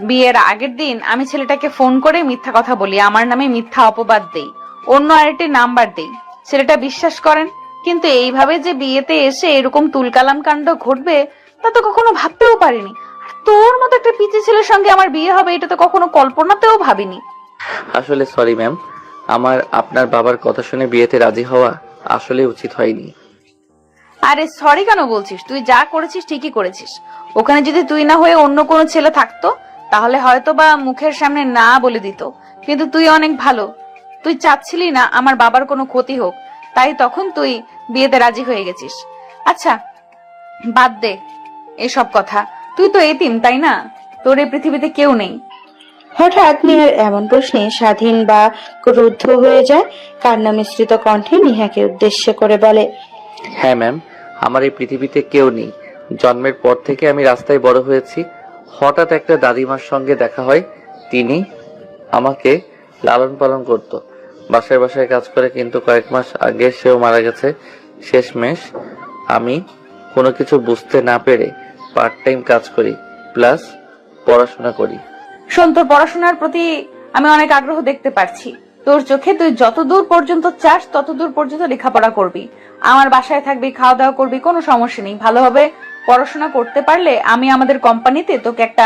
বিয়ের আগের দিন আমি ছেলেটাকে ফোন করে মিথ্যা কথা বলি, আমার নামে মিথ্যা অপবাদ দেই, অন্য আরেকটি নাম্বার দেই। ছেলেটা বিশ্বাস করেন, কিন্তু এইভাবে যে বিয়েতে এসে এরকম তুলকালাম কাণ্ড ঘটবে তা তো কখনো ভাবতেও পারিনি। আর তোর মতো একটা পিচি ছেলের সঙ্গে আমার বিয়ে হবে এটা তো কখনো কল্পনাতেও ভাবিনি। আসলে সরি ম্যাম, আমার আপনার বাবার কথা শুনে বিয়েতে রাজি হওয়া আসলে উচিত হয়নি। আরে সরি কেন বলছিস? তুই যা করেছিস ঠিকই করেছিস। ওখানে যদি তুই না হয়ে অন্য কোনো ছেলে থাকতো তাহলে হয়তো বা মুখের সামনে না বলে দিত, কিন্তু তুই অনেক ভালো। তুই চাচ্ছিলি না আমার বাবার কোনো ক্ষতি হোক, তাই তখন তুই বিয়েতে রাজি হয়ে গেছিস। আচ্ছা বাদ দে এসব কথা, তুই তো এতিম তাই না? তোর এই পৃথিবীতে কেউ নেই। হঠাৎ নেহার এমন প্রশ্নে স্বাধীন বা ক্রুদ্ধ হয়ে যায়। কান্না মিশ্রিত কণ্ঠে নেহাকে উদ্দেশ্য করে বলে, হ্যাঁ ম্যাম, আমার এই পৃথিবীতে কেউ নেই। জন্মের পর থেকে আমি রাস্তায় বড় হয়েছি। হঠাৎ একটা দাদিমার সঙ্গে দেখা হয়, তিনি আমাকে লালন পালন করত, বাসায় বাসায় কাজ করে, কিন্তু কয়েক মাস আগে সেও মারা গেছে। শেষমেশ আমি কোনো কিছু বুঝতে না পেরে পার্ট টাইম কাজ করি, প্লাস পড়াশোনা করি। শোন, তোর পড়াশোনার প্রতি আমি অনেক আগ্রহ দেখতে পাচ্ছি। তোর চোখে তুই যতদূর পর্যন্ত চাস ততদূর পর্যন্ত লেখাপড়া করবি, আমার বাসায় থাকবি, খাওয়া দাওয়া করবি, কোনো সমস্যা নেই। ভালোভাবে পড়াশোনা করতে পারলে আমি আমাদের কোম্পানিতে তোকে একটা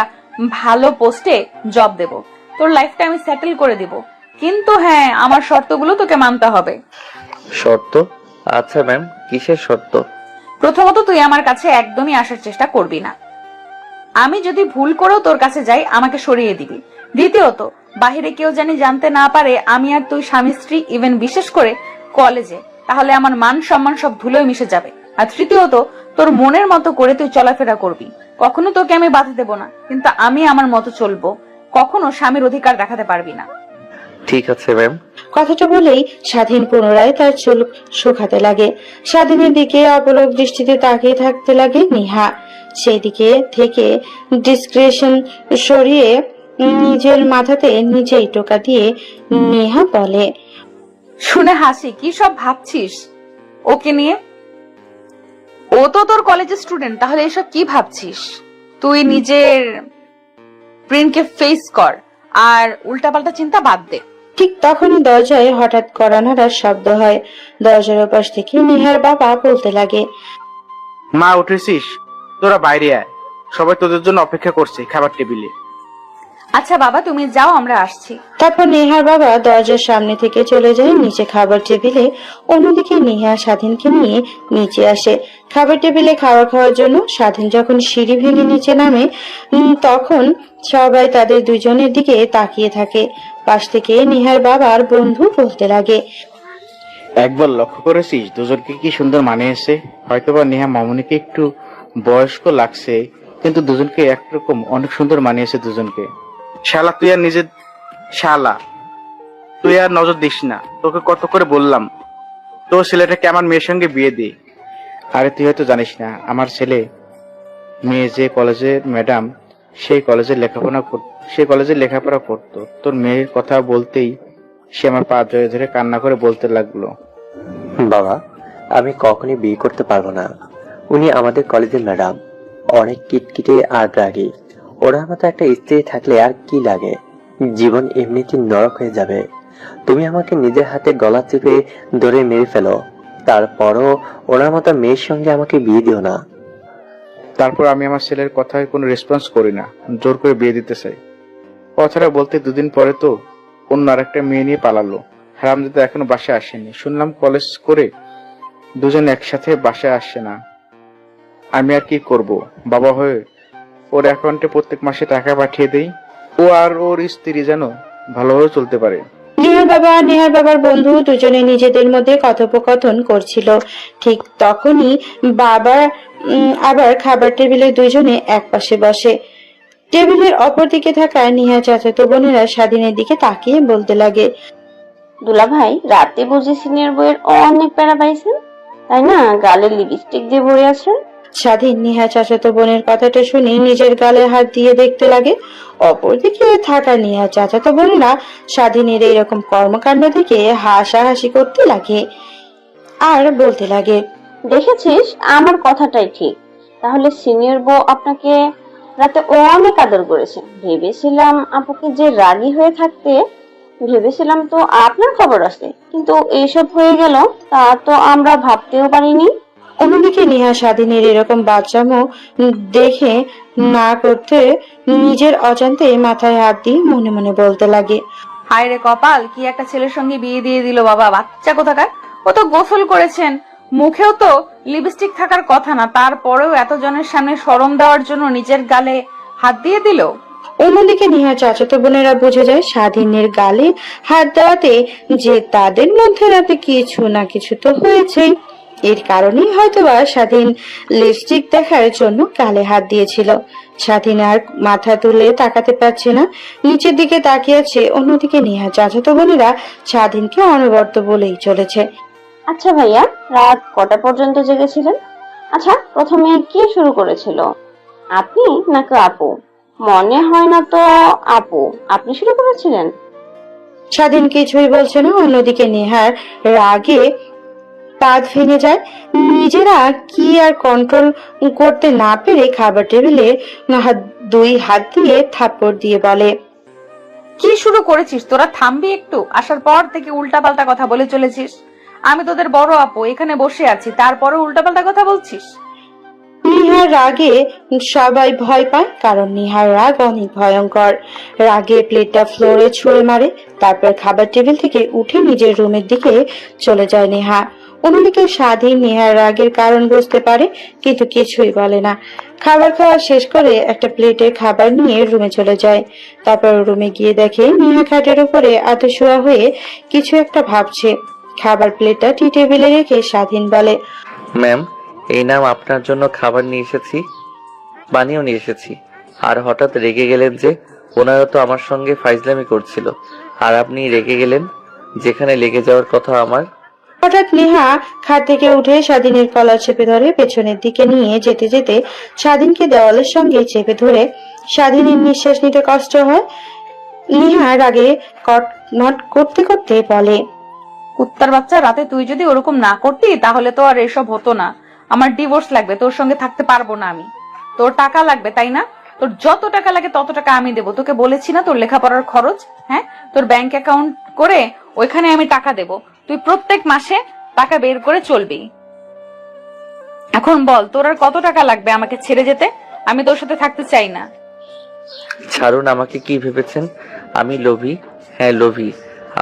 ভালো পোস্টে জব দেব, তোর লাইফটা আমি সেটেল করে দিব। কিন্তু হ্যাঁ, আমার শর্তগুলো তোকে মানতে হবে। শর্ত? আচ্ছা ম্যাম, কিসের শর্ত? প্রথমত, তুই আমার কাছে একদমই আসার চেষ্টা করবি না। আমি যদি ভুল করেও তোর কাছে যাই আমাকে সরিয়ে দিবি। দ্বিতীয়ত, বাহিরে কেউ জানি জানতে না পারে আমি আর তুই স্বামী স্ত্রী, ইভেন বিশেষ করে কলেজে, তাহলে আমার মান সম্মান সব ধুলোয় মিশে যাবে। আর তৃতীয়ত, তোর মনের মতো করে তুই চলাফেরা করবি, কখনো তোকে আমি বাধা দেব না, কিন্তু আমি আমার মতো চলবো, কখনো স্বামীর অধিকার দেখাতে পারবি না। ঠিক আছে ম্যাম। কথাটা বলেই স্বাধীন পুনরায় তার চুল শুকাতে লাগে। স্বাধীনের দিকে অপলক দৃষ্টিতে তাকিয়ে থাকতে লাগে নেহা। সেদিকে থেকে ডিসক্রিশন সরিয়ে নিজের মাথাতে নিজেই টোকা দিয়ে নেহা বলে, শুনে হাসি, কি সব ভাবছিস ওকে নিয়ে? ও তো তোর কলেজের স্টুডেন্ট, তাহলে এসব কি ভাবছিস? তুই নিজের ব্রেনকে ফেস কর আর উল্টাপাল্টা চিন্তা বাদ দে। ঠিক তখনই দরজায় হঠাৎ কড়া নাড়ার শব্দ হয়। দরজার ওপাশ থেকে নেহার বাবা বলতে লাগে, মা উঠেছিস? তোরা বাইরে আয়, সবাই তোদের জন্য অপেক্ষা করছে খাবার টেবিলে। আচ্ছা বাবা, তুমি যাও, আমরা আসছি। তারপর নেহার বাবা দরজার সামনে থেকে চলে যায় নিচে খাবার টেবিলে। অন্যদিকে নেহা স্বাধীনকে নিয়ে নিচে আসে খাবার টেবিলে খাবার খাওয়ার জন্য। স্বাধীন যখন সিঁড়ি ভেঙে নিচে নামে তখন সবাই তাদের দুজনের দিকে তাকিয়ে থাকে। পাশ থেকে নেহার বাবার বন্ধু বলতে লাগে, একবার লক্ষ্য করেছিস দুজনকে কি সুন্দর মানিয়েছে? হয়তোবা নেহা মামুনিকে একটু বয়স্ক লাগছে, কিন্তু দুজনকে একরকম অনেক সুন্দর মানিয়েছে দুজনকে। শালা তুই আর নজর দিস না, তোকে কত করে বললাম তোর ছেলেটাকে আমার মেয়ের সঙ্গে বিয়ে দে। আরে তুই হয়তো জানিস না, আমার ছেলে মেয়ে যে কলেজের ম্যাডাম, সেই কলেজে লেখাপড়া সে কলেজে লেখাপড়া করতো। তোর মেয়ের কথা বলতেই সে আমার পা জড়িয়ে ধরে কান্না করে বলতে লাগলো, বাবা, আমি কখনই বিয়ে করতে পারবো না। উনি আমাদের কলেজের ম্যাডাম, অনেক কিটকিটে আর রাগী। ওনার মতো একটা স্ত্রী থাকলে আর কি লাগে, জীবন এমনিতেই নরক হয়ে যাবে। তুমি আমাকে নিজের হাতে গলা চেপে ধরে মেরে ফেলো, তারপরও ওনার মতো মেয়ের সঙ্গে আমাকে বিয়ে দিও না। তারপর আমি আমার ছেলের কথায় কোনো রেসপন্স করি না, জোর করে বিয়ে দিতে চাই। কথাটা বলতে দুদিন পরে তো অন্য আরেকটা মেয়ে নিয়ে পালালো। হারামজাদা এখনো বাসায় আসেনি। শুনলাম কলেজ করে দুজন একসাথে বাসায় আসে না। আমি আর কি করব, বাবা হয়ে ওর অ্যাকাউন্টে প্রত্যেক মাসে টাকা পাঠিয়ে দেই, ও আর ওর স্ত্রী যেন ভালোভাবে চলতে পারে। নেহার বাবা আর নেহার বাবার বন্ধু দুজনে নিজেদের মধ্যে কথোপকথন করছিল। ঠিক তখনই বাবা আবার খাবার টেবিলে দুইজনে এক পাশে বসে। টেবিলের অপর দিকে থাকা নিহা চাচাতো বোনেরা স্বাধীনের দিকে তাকিয়ে বলতে লাগে, দুলা ভাই, রাতে বুঝি সিনিয়র বইয়ের অনেক প্যারা পাইছেন, তাই না? গালে লিপস্টিক দিয়ে ভরে আছেন। স্বাধীন নিহা চাচাতো বোনের কথাটা শুনে নিজের গালে হাত দিয়ে দেখতে লাগে। অপরদিকে থাকা নিহা চাচাতো বোনেরা স্বাধীনের এইরকম কর্মকাণ্ড দেখে হাসাহাসি করতে লাগে আর বলতে লাগে, দেখেছিস, আমার কথাটাই ঠিক। তাহলে সিনিয়র বউ আপনাকে রাতে অনেক আদর করেছে। ভেবেছিলাম আপুকে যে রাগী হয়ে থাকতে, ভেবেছিলাম তো আপনার খবর আছে, কিন্তু এইসব হয়ে গেল তা তো আমরা ভাবতেও পারিনি। অন্যদিকে নিহা স্বাধীনের এরকম বাচ্চামো দেখে না করতে নিজের অজান্তে মাথায় হাত দিয়ে মনে মনে বলতে লাগে, হায় রে কপাল, কি একটা ছেলের সঙ্গে বিয়ে দিয়ে দিল বাবা, বাচ্চা কোথাকার। ও তো গোসল করেছেন, মুখেও তো লিপস্টিক থাকার কথা না, তারপরেও এতজনের সামনে শরম দেওয়ার জন্য নিজের গালে হাত দিয়ে দিল। অন্যদিকে নিহা চাচাতো বোনেরা বুঝে যায় স্বাধীনের গালে হাত দেওয়াতে যে তাদের মধ্যে রাতে কিছু না কিছু তো হয়েছে। এর কারণেই হয়তোবা স্বাধীন লিপস্টিক দেখার জন্য গালে হাত দিয়েছিল। স্বাধীন আর মাথা তুলে তাকাতে পারছে না, নিচের দিকে তাকিয়ে আছে। অন্যদিকে নিহা চাচাতো বোনেরা স্বাধীনকে অনবরত বলেই চলেছে, আচ্ছা ভাইয়া, রাত কটা পর্যন্ত জেগেছিলেন? আচ্ছা, প্রথমে কে শুরু করেছিল, আপনি নাকি আপু? মনে হয় না তো আপু, আপনি শুরু করেছিলেন। স্বাধীন কিছুই বলছে না। অন্যদিকে নেহার রাগে পাত ভেঙে যায়। নিজেরা কি আর কন্ট্রোল করতে না পেরে খাবার টেবিলে দুই হাত দিয়ে থাপ্পড় দিয়ে বলে, কি শুরু করেছিস তোরা? থামবি একটু? আসার পর থেকে উল্টাপাল্টা কথা বলে চলেছিস। আমি তোদের বড় আপু, এখানে বসে আছি, তারপরে উল্টাপাল্টা কথা বলছিস। নিহার রাগে সবাই ভয় পায়, কারণ নিহার রাগ অনেক ভয়ঙ্কর। রাগে প্লেটটা ফ্লোরে ছুঁড়ে মারে, তারপর খাবার টেবিল থেকে উঠে নিজের রুমের দিকে চলে যায় নেহা। অন্যদিকে স্বাধীন নেহার রাগের কারণ বুঝতে পারে, কিন্তু কিছুই বলে না। খাবার খাওয়া শেষ করে একটা প্লেটে খাবার নিয়ে রুমে চলে যায়। তারপর রুমে গিয়ে দেখে নেহা খাটের উপরে আতশোয়া হয়ে কিছু একটা ভাবছে। খাবার প্লেটটা টি টেবিলে রেখে স্বাধীন বলে, ম্যাম, এই নাম আপনার জন্য খাবার নিয়ে এসেছি, পানিও নিয়ে এসেছি। আর হঠাৎ রেগে গেলেন যে? ওনারা তো আমার সঙ্গে ফাইজলামি করছিল, আর আপনি রেগে গেলেন। যেখানে লেগে যাওয়ার কথা আমার। হঠাৎ নেহা খাট থেকে উঠে স্বাধীনের কলার চেপে ধরে পেছনের দিকে নিয়ে যেতে যেতে স্বাধীনকে দেওয়ালের সঙ্গে চেপে ধরে স্বাধীনের নিঃশ্বাস নিতে কষ্ট হয়। নেহা রাগে কটমট করতে করতে বলে, কুত্তার বাচ্চা, রাতে তুই যদি ওরকম না করতি তাহলে তো আর এসব হতো না। আমার ডিভোর্স লাগবে, তোর সঙ্গে থাকতে পারবো না আমি। তোর টাকা লাগবে তাই না? তোর যত টাকা লাগে তত টাকা আমি দেবো। তোকে বলেছি না তোর লেখাপড়ার খরচ, হ্যাঁ, তোর ব্যাংক অ্যাকাউন্ট করে ওইখানে আমি টাকা দেবো। তুই প্রত্যেক মাসে টাকা বের করে চলবি। এখন বল, তোর আর কত টাকা লাগবে আমাকে ছেড়ে যেতে? আমি তোর সাথে থাকতে চাই না। ছাড়ুন, আমাকে কি ভেবেছেন আমি লোভী? হ্যাঁ লোভী,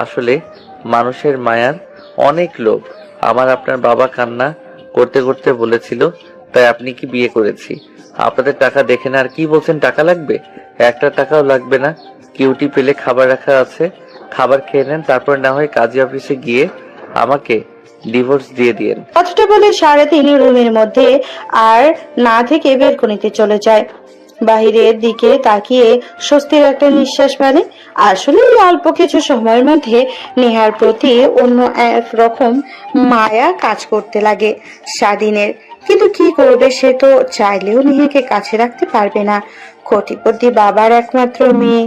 আসলে মানুষের মায়ার অনেক লোভ। আমার আপনার বাবা কান্না করতে করতে বলেছিল, তাই আপনি কি বিয়ে করেছি। আপনাদের টাকা দেখে না আর কি বলছেন টাকা লাগবে? একটা টাকাও লাগবে না। কিউটি পেলে খাবার রাখা আছে, খাবার খেয়ে নেন, তারপর না হয় কাজী অফিসে গিয়ে আমাকে ডিভোর্স দিয়ে দিয়েন। কথাটা বলে 3:30 রুমের মধ্যে আর না থেকে বেলকনিতে চলে যায়। বাহিরের দিকে তাকিয়ে স্বস্তির একটা নিঃশ্বাস ফেলে। আসলে এই অল্প কিছু সময়ের মধ্যে নেহার প্রতি অন্য এক রকম মায়া কাজ করতে লাগে স্বাধীনের। কিন্তু কি করবে, সে তো চাইলেও নেহাকে কাছে রাখতে পারবে না। কোটিপতি বাবার একমাত্র মেয়ে,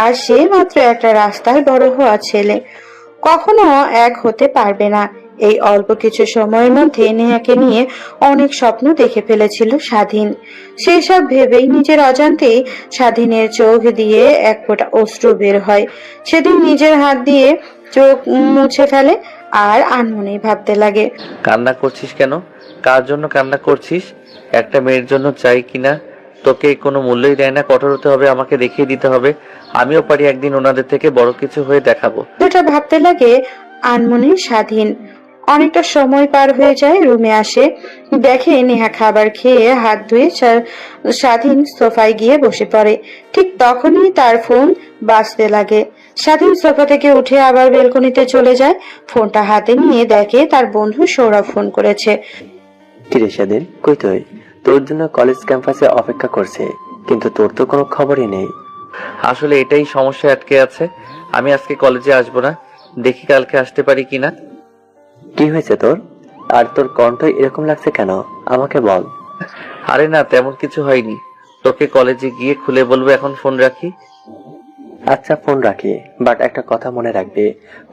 আর সে মাত্র একটা রাস্তায় বড় হওয়া ছেলে, কখনো এক হতে পারবে না। এই অল্প কিছু সময়ের মধ্যে নেহাকে নিয়ে অনেক স্বপ্ন দেখে ফেলেছিল স্বাধীন। সেই সব ভেবেই নিজের অজান্তেই স্বাধীনের চোখ দিয়ে এক ফোঁটা অশ্রু বের হয়। সেদিন নিজের হাত দিয়ে চোখ মুছে ফেলে আর আনমনেই ভাবতে লাগে, কান্না করছিস কেন? কার জন্য কান্না করছিস? একটা মেয়ের জন্য চাই কিনা? তোকে কোনো মূল্যই দেয় না, কঠোর হতে হবে, আমাকে দেখিয়ে দিতে হবে। আমিও পারি একদিন ওনাদের থেকে বড় কিছু হয়ে দেখাবো। এটা ভাবতে লাগে আনমনে স্বাধীন। অনেকটা সময় পার হয়ে যায়, রুমে আসে, দেখে নেহা খাবার খেয়ে হাত ধুয়ে স্বাধীন সোফায় গিয়ে বসে পড়ে। ঠিক তখনই তার ফোন বাজতে লাগে। স্বাধীন সোফা থেকে উঠে আবার বেলকনিতে চলে যায়। ফোনটা হাতে নিয়ে দেখে তার বন্ধু সৌরভ ফোন করেছে। কিরে স্বাধীন, কই তুই? তোর জন্য কলেজ ক্যাম্পাসে অপেক্ষা করছে, কিন্তু তোর তো কোনো খবরই নেই। আসলে এটাই সমস্যা আটকে আছে। আমি আজকে কলেজে আসবো না, দেখি কালকে আসতে পারি কিনা। কি হয়েছে তোর? আর তোর কণ্ঠ এরকম লাগছে কেন, আমাকে বল। আরে না, তেমন কিছু হয়নি। তোকে কলেজে গিয়ে খুলে বলবো, এখন ফোন রাখি। আচ্ছা, ফোন রাখি, বাট একটা কথা মনে রাখবি,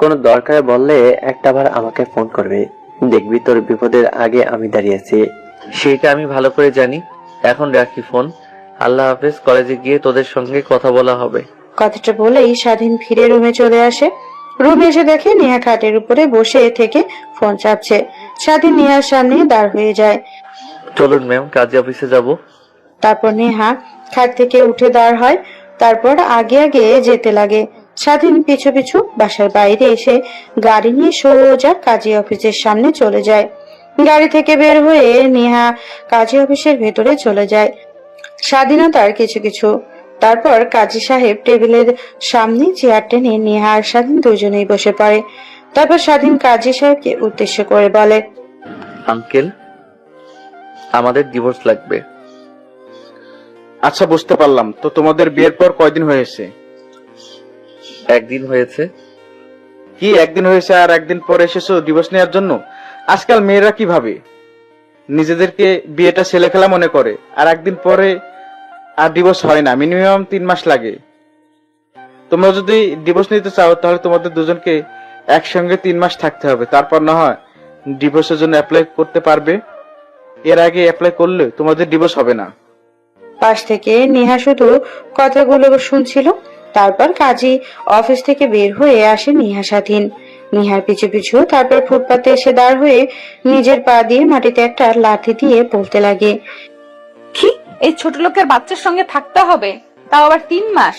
কোনো দরকারে বললে একটাবার আমাকে ফোন করবে। দেখবি তোর বিপদের আগে আমি দাঁড়িয়েছি। সেটা আমি ভালো করে জানি। এখন রাখি ফোন। আল্লাহ হাফেজ। কলেজে গিয়ে তোদের সঙ্গে কথা বলা হবে। কথাটা বলেই স্বাধীন ফিরে রুমে চলে আসে। রুমে এসে দেখে নেহা খাটের উপরে বসে থেকে ফোন চাপছে। স্বাধীন নেহার সামনে দাঁড় হয়ে যায়। চলুন ম্যাম, কাজে অফিসে যাব। তারপর নেহা খাট থেকে উঠে দাঁড় হয়, তারপর আগে আগে যেতে লাগে। স্বাধীন পিছু পিছু বাসার বাইরে এসে গাড়ি নিয়ে সোজা কাজী অফিসের সামনে চলে যায়। গাড়ি থেকে বের হয়ে নেহা কাজী অফিসের ভেতরে চলে যায়। স্বাধীনতার কিছু কিছু। তারপর কাজী সাহেব টেবিলের সামনে চেয়ার টেনে নেহা আর স্বাধীন দুজনেই বসে পড়ে। তারপর স্বাধীন কাজী সাহেবকে উদ্দেশ্য করে বলে, আঙ্কেল, আমাদের ডিভোর্স লাগবে। আচ্ছা, বুঝতে পারলাম। তো তোমাদের বিয়ের পর কয়দিন হয়েছে? একদিন হয়েছে। কি একদিন হয়েছে আর একদিন পর এসেছো ডিভোর্স নেওয়ার জন্য? আজকাল মেয়েরা কি ভাবে, নিজেদেরকে বিয়েটা ছেলে খেলা মনে করে, আর একদিন পরে আর ডিভোর্স হয় না, মিনিমাম 3 মাস লাগে। তোমরা যদি ডিভোর্স নিতে চাও তাহলে তোমাদের দুজনকে একসঙ্গে 3 মাস থাকতে হবে, তারপর না হয় ডিভোর্সের জন্য অ্যাপ্লাই করতে পারবে। এর আগে অ্যাপ্লাই করলে তোমাদের ডিভোর্স হবে না। পাশ থেকে নেহা শুধু কথাগুলো শুনছিল। তারপর কাজী অফিস থেকে বের হয়ে আসে নেহা স্বাধীন। নেহার পিছু পিছু তারপর ফুটপাতে এসে দাঁড় হয়ে নিজের পা দিয়ে মাটিতে একটা লাথি দিয়ে বলতে লাগে, কি, এই ছোট লোকের বাচ্চার সঙ্গে থাকতে হবে, তাও আবার 3 মাস?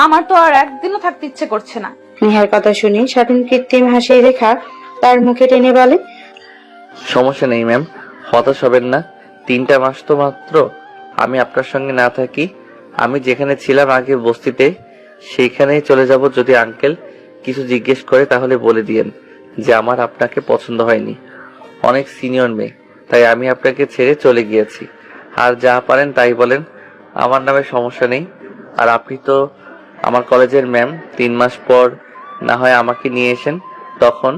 আমার তো আর একদিনও থাকতে ইচ্ছে করছে না। নেহার কথা শুনে স্বাধীন কৃত্রিম হাসি রেখা তার মুখে টেনে বলে, সমস্যা নেই ম্যাম, হতাশ হবেন না। 3টা মাস তো মাত্র। আমি আপনার সঙ্গে না থাকি, আমি যেখানে ছিলাম আগে বস্তিতে সেইখানেই চলে যাব। যদি আঙ্কেল কিছু জিজ্ঞেস করে তাহলে বলে দিয়েন যে আমার আপনাকে পছন্দ হয়নি। অনেক সিনিয়র মেয়ে, তাই আমি আপনাকে ছেড়ে চলে গিয়েছি। আর যা পারেন তাই বলেন, আমার নামে সমস্যা নেই। আর আপনি তো আমার কলেজের ম্যাম, 3 মাস পর না হয় আমাকে নিয়ে এসেন, তখন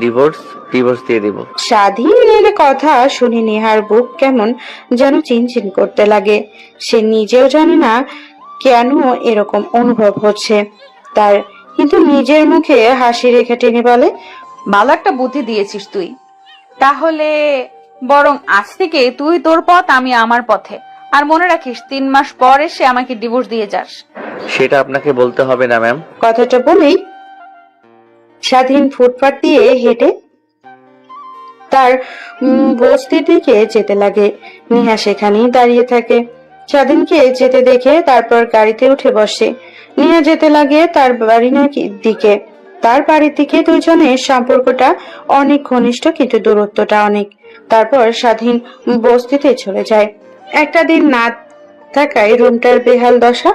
ডিভোর্স দিয়ে দিব। স্বাধীনের কথা শুনে নেহার বুক কেমন যেন চিনচিন করতে লাগে। সে নিজেও জানে না কেন এরকম অনুভব হচ্ছে তার, কিন্তু নিজের মুখে হাসি রেখে টেনে বলে, ভালো একটা বুদ্ধি দিয়েছিস তুই। তাহলে বরং আজ থেকে তুই তোর পথ, আমি আমার পথে। আর মনে রাখিস, 3 মাস পর এসে আমাকে ডিভোর্স দিয়ে যাস। সেটা আপনাকে বলতে হবে না ম্যাম। কথাটা বলেই স্বাধীন ফুটপাত দিয়ে হেঁটে তার বস্তির দিকে যেতে লাগে। নেহা সেখানেই দাঁড়িয়ে থাকে। স্বাধীনকে যেতে দেখে তারপর গাড়িতে উঠে বসে। নেহা যেতে লাগে তার বাড়ির দিকে। তার বাড়ির দিকে দুজনের সম্পর্কটা অনেক ঘনিষ্ঠ, কিন্তু দূরত্বটা অনেক। তারপর স্বাধীন বস্তিতে চলে যায়। একটা দিন না থাকায় রুমটার বেহাল দশা,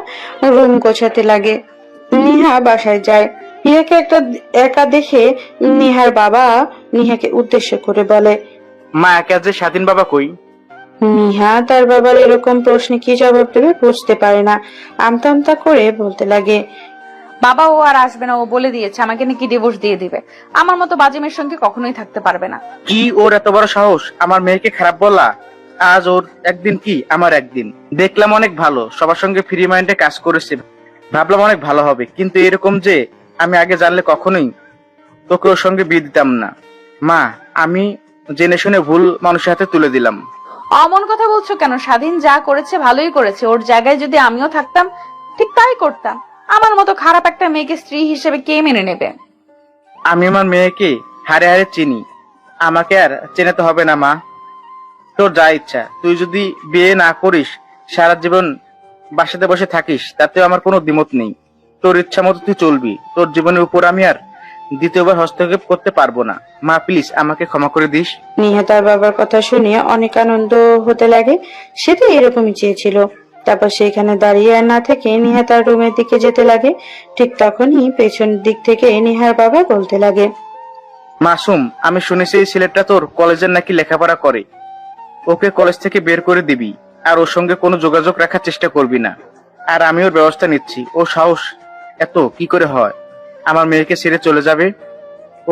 রুম গোছাতে লাগে। নেহা বাসায় যায়। নেহাকে একা দেখে নেহার বাবা নেহাকে উদ্দেশ্য করে বলে, মা, একা যে স্বাধীন বাবা কই? নেহা তার বাবার এরকম প্রশ্নে কি জবাব দেবে বুঝতে পারে না। আমতা আমতা করে বলতে লাগে, বাবা ও আর আসবে না, ও বলে দিয়েছে আমাকে নাকি ডিভোর্স দিয়ে দিবে। আমার মতো বাজে মেয়ের সঙ্গে কখনোই থাকতে পারবে না। কি ওর এত বড় সাহস আমার মেয়েকে খারাপ বলা? আজ ওর একদিন কি আমার একদিন। দেখলাম অনেক ভালো, সবার সঙ্গে ফ্রি মাইন্ডে কাজ করেছে, ভাবলাম অনেক ভালো হবে, কিন্তু এরকম যে আমি আগে জানলে কখনোই তোকে ওর সঙ্গে বিয়ে দিতাম না। মা, আমি জেনে শুনে ভুল মানুষের হাতে তুলে দিলাম। অমন কথা বলছো কেন? স্বাধীন যা করেছে ভালোই করেছে। ওর জায়গায় যদি আমিও থাকতাম ঠিক তাই করতাম। আমার মতো খারাপ একটা মেয়েকে স্ত্রী হিসেবে কে মেনে নেবে? আমি আমার মেয়েকে হারে হারে চিনি, আমাকে আর চেনাতে হবে না মা। তোর যা ইচ্ছা, তুই যদি বিয়ে না করিস, সারা জীবন বাসাতে বসে থাকিস, তাতেও আমার কোনো দ্বিমত নেই। তোর ইচ্ছা মতো তুই চলবি, তোর জীবনের উপর আমি আর দ্বিতীয়বার হস্তক্ষেপ করতে পারবো না। মা প্লিজ আমাকে ক্ষমা করে দিস। নিহা তার বাবার কথা শুনে অনেক আনন্দ হতে লাগে। সে তো এরকমই চেয়েছিল। তারপর সেখানে দাঁড়িয়ে আর না থেকে নিহা তার রুমের দিকে যেতে লাগে। ঠিক তখনই পেছন দিক থেকে নিহার বাবা বলতে লাগে, মাসুম, আমি শুনেছি এই ছেলেটা তোর কলেজের নাকি লেখাপড়া করে, ওকে কলেজ থেকে বের করে দিবি আর ওর সঙ্গে কোনো যোগাযোগ রাখার চেষ্টা করবি না। আর আমি ওর ব্যবস্থা নিচ্ছি। ও সাহস এত কি করে হয় আমার মেয়েকে ছেড়ে চলে যাবে?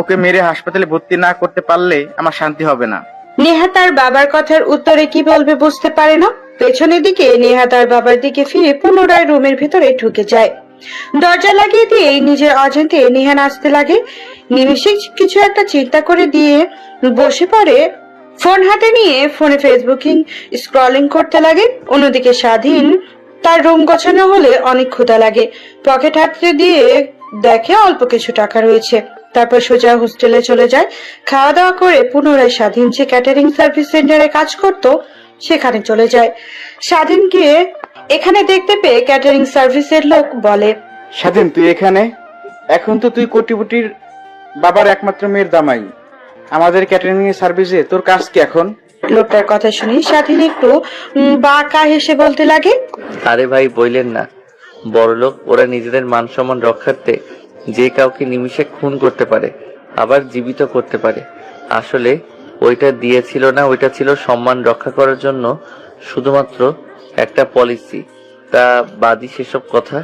ওকে মেরে হাসপাতালে ভর্তি না করতে পারলে আমার শান্তি হবে না। নেহা তার বাবার কথার উত্তরে কি বলবে বুঝতে পারে না। পেছনের দিকে নেহা তার বাবার দিকে ফিরে পুনরায় রুমের ভিতরে ঢুকে যায়। দরজা লাগিয়ে দিয়ে নিজের অজান্তে নেহা নাচতে লাগে। নিমেষে কিছু একটা চিন্তা করে দিয়ে বসে পড়ে। ফোন হাতে নিয়ে ফোনে ফেসবুকিং স্ক্রলিং করতে লাগে। অন্যদিকে স্বাধীন তার রুম গোছানো হলে অনেক ক্ষুধা লাগে। পকেট হাতে দিয়ে দেখে অল্প কিছু টাকা রয়েছে। তারপর সোজা হোস্টেলে চলে যায়। খাওয়া দাওয়া করে পুনরায় স্বাধীন যে ক্যাটারিং সার্ভিস সেন্টারে কাজ করত সেখানে চলে যায়। স্বাধীনকে এখানে দেখতে পেয়ে ক্যাটারিং সার্ভিসের লোক বলে, স্বাধীন, তুই এখানে? এখন তো তুই কোটিপতির বাবার একমাত্র মেয়ের জামাই, আমাদের ক্যাটারিং সার্ভিসে তোর কাজ কি এখন? লোকটার কথা শুনে স্বাধীন একটু বাঁকা হেসে বলতে লাগে, আরে ভাই বললেন না, বড়লোক ওরা নিজেদের মান সম্মান রক্ষার্থে যে কাউকে নিমিষে খুন করতে পারে, আবার জীবিত করতে পারে। আসলে ওইটা দিয়েছিল না, ওইটা ছিল সম্মান রক্ষা করার জন্য শুধুমাত্র একটা পলিসি। তা বাদি সেসব কথা।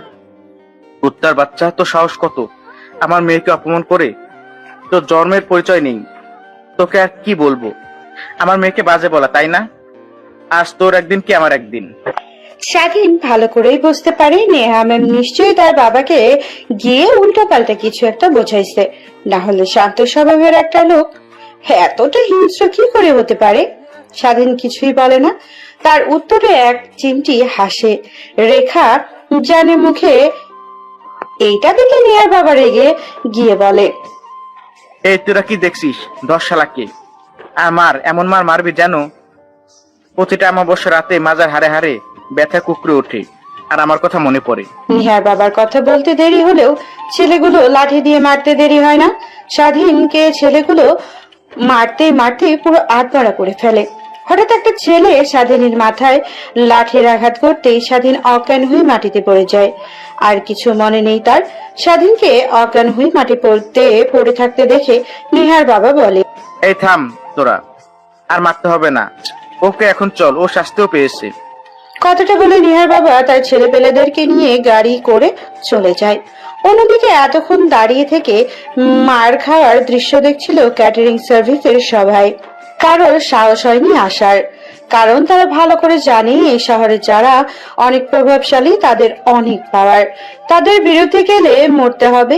কুত্তার বাচ্চা, তো সাহস কত আমার মেয়েকে অপমান করে? তোর জন্মের পরিচয় নেই, তোকে আর কি বলবো? আমার মেয়েকে বাজে বলা, তাই না? আজ তোর একদিন কি আমার একদিন। স্বাধীন ভালো করেই বুঝতে পারে নেহা ম্যাম নিশ্চয়ই তার বাবাকে গিয়ে উল্টো পাল্টা কিছু একটা বোঝাইছে, না হলে শান্ত স্বভাবের একটা লোক এতটা হিংস্র কি করে হতে পারে। স্বাধীন কিছুই বলে না। তার উত্তরে এক চিমটি হাসে। রেখা জানে মুখে এইটা দেখে নেহার বাবা রেগে গিয়ে বলে, এই তোরা কি দেখছিস? 10 শালাকে আর মার, এমন মার মারবি যেন প্রতিটা অমাবস্যা রাতে মাজার হারে হারে ব্যথা কুকড়ে ওঠে আর আমার কথা মনে পড়ে। নিহার বাবার কথা বলতে দেরি হলেও ছেলেগুলো লাঠি দিয়ে মারতে দেরি হয় না। স্বাধীনকে ছেলেগুলো মারতে মারতে পুরো আধমরা করে ফেলে। হঠাৎ একটা ছেলে স্বাধীনের মাথায় লাঠির আঘাত করতেই স্বাধীন অজ্ঞান হয়ে মাটিতে পড়ে যায়। আর কিছু মনে নেই তার। স্বাধীনকে অজ্ঞান হয়ে মাটি পড়ে থাকতে দেখে নিহার বাবা বলে, এই থাম তোরা, আর মারতে হবে না, ওকে এখন চল, ও শাস্তিও পেয়েছে। কথাটা বলে নিহার বাবা তার ছেলে পেলেদেরকে নিয়ে গাড়ি করে চলে যায়। অন্যদিকে এতক্ষণ দাঁড়িয়ে থেকে মার খাওয়ার দৃশ্য দেখছিল ক্যাটারিং সার্ভিসের সবাই। কারোর সাহস হয়নি আসার, কারণ তারা ভালো করে জানে এই শহরে যারা অনেক প্রভাবশালী তাদের অনেক পাওয়ার, তাদের বিরুদ্ধে গেলে মরতে হবে।